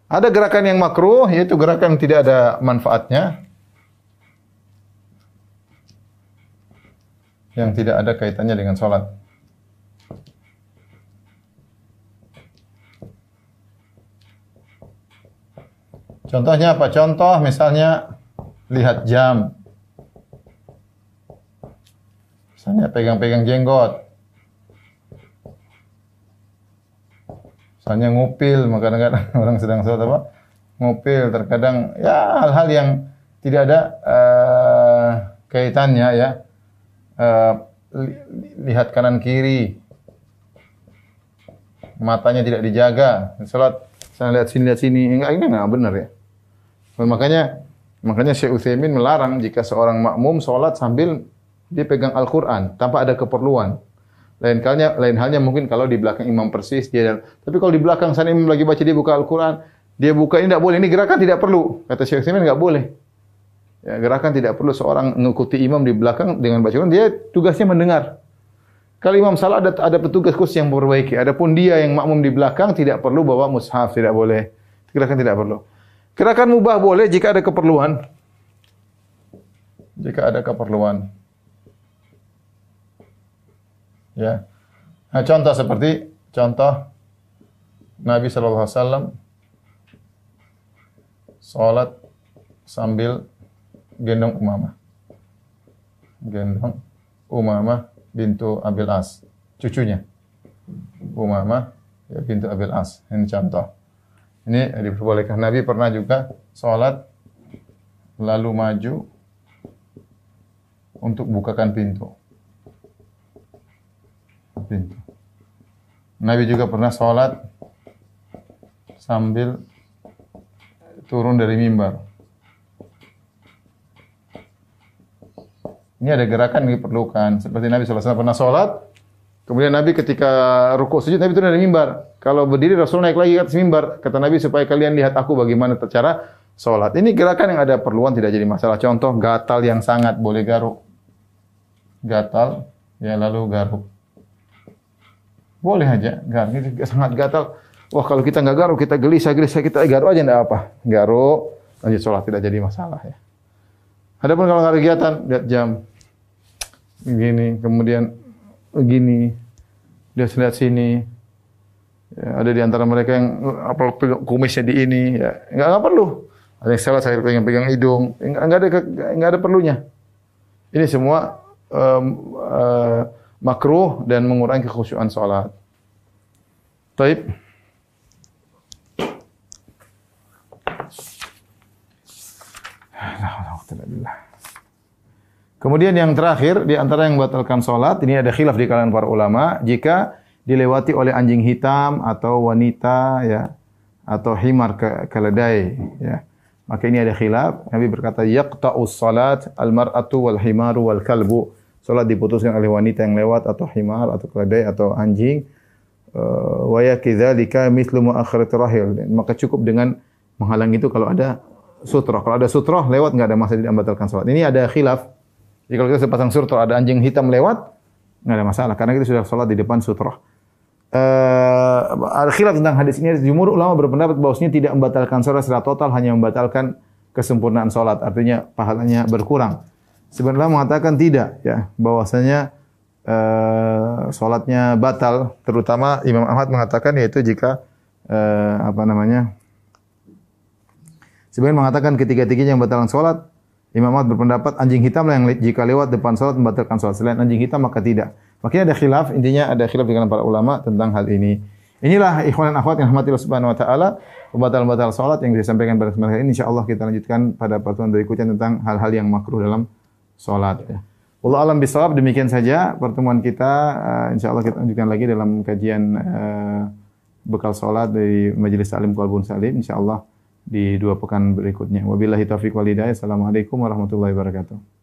Ada gerakan yang makruh, yaitu gerakan yang tidak ada manfaatnya, yang tidak ada kaitannya dengan sholat. Contohnya apa? Contoh misalnya lihat jam, misalnya pegang-pegang jenggot. Misalnya ngupil, kadang-kadang orang sedang sholat apa? Ngupil, terkadang ya hal-hal yang tidak ada kaitannya, ya. Lihat kanan kiri, matanya tidak dijaga. Sholat, saya lihat sini, ini enggak benar, ya. Makanya Syekh Utsaimin melarang jika seorang makmum sholat sambil dia pegang Al-Quran tanpa ada keperluan. Lain halnya mungkin kalau di belakang imam persis dia. Tapi kalau di belakang sana imam lagi baca, dia buka Al-Quran, dia buka, ini tidak boleh. Ini gerakan tidak perlu. Kata Syekh Utsaimin enggak boleh. Ya, gerakan tidak perlu seorang mengikuti imam di belakang dengan baca Quran. Dia tugasnya mendengar. Kalau imam salah ada petugas khusus yang memperbaiki. Adapun dia yang makmum di belakang tidak perlu bawa mushaf, tidak boleh. Gerakan tidak perlu. Gerakan mubah boleh jika ada keperluan. Jika ada keperluan. Ya. Nah, contoh Nabi sallallahu alaihi wasallam salat sambil gendong Umamah bintu Abil As, cucunya. Umamah ya, bintu Abil As. Ini contoh. Ini diperbolehkan. Nabi pernah juga salat lalu maju untuk bukakan pintu. Nabi juga pernah sholat sambil turun dari mimbar. Ini ada gerakan yang diperlukan. Seperti Nabi SAW pernah sholat, kemudian Nabi ketika rukuk sujud, Nabi turun dari mimbar. Kalau berdiri, Rasul naik lagi ke atas mimbar. Kata Nabi, supaya kalian lihat aku bagaimana cara sholat. Ini gerakan yang ada perluan, tidak jadi masalah. Contoh, gatal yang sangat, boleh garuk. Gatal, ya lalu garuk. Boleh aja, sangat gatal. Wah, kalau kita nggak garuk, kita gelisah, kita garuk aja enggak apa. Garuk, lanjut sholat, tidak jadi masalah ya. Adapun kalau nggak ada kegiatan, lihat jam. Begini, kemudian begini. Dia lihat sini. Ya, ada di antara mereka yang apa kumisnya di ini, ya. Enggak perlu. Ada yang salah saya pegang hidung, enggak ada perlunya. Ini semua makruh dan mengurangi kekhusyuan salat. Baik. Kemudian yang terakhir di antara yang membatalkan salat, ini ada khilaf di kalangan para ulama, jika dilewati oleh anjing hitam atau wanita ya atau himar keledai ya. Maka ini ada khilaf. Nabi berkata yaqta'us salat al-mar'atu wal himaru wal kalbu. Salat diputuskan oleh wanita yang lewat atau himar atau keledai atau anjing. Wa yakdzalika mithlu mu'akhkharat rahil. Maka cukup dengan menghalang itu kalau ada sutroh. Kalau ada sutroh lewat enggak ada masalah, tidak membatalkan salat. Ini ada khilaf. Jadi kalau kita sepasang sutroh ada anjing hitam lewat enggak ada masalah karena kita sudah salat di depan sutroh. Ada khilaf tentang hadis ini. Jumhur ulama berpendapat bahwasanya tidak membatalkan salat secara total, hanya membatalkan kesempurnaan salat, artinya pahalanya berkurang. Sebenarnya mengatakan tidak ya, bahwasanya salatnya batal, terutama Imam Ahmad mengatakan yaitu jika sebenarnya mengatakan ketiga-tiganya yang membatalkan salat. Imam Ahmad berpendapat anjing hitam yang jika lewat depan salat membatalkan salat. Selain anjing hitam maka tidak. Makanya ada khilaf, intinya ada khilaf di kalangan para ulama tentang hal ini. Inilah ikhwan dan akhwat yang rahmati Allah Subhanahu wa taala, pembatal-pembatal salat yang disampaikan pada kesempatan ini. Insyaallah kita lanjutkan pada pertemuan berikutnya tentang hal-hal yang makruh dalam salat ya. Wallahu a'lam bishawab, demikian saja pertemuan kita. Insyaallah kita lanjutkan lagi dalam kajian bekal salat dari Majelis Taklim Qalbun Salim insyaallah di 2 pekan berikutnya. Wabillahi taufiq wal hidayah. Assalamualaikum warahmatullahi wabarakatuh.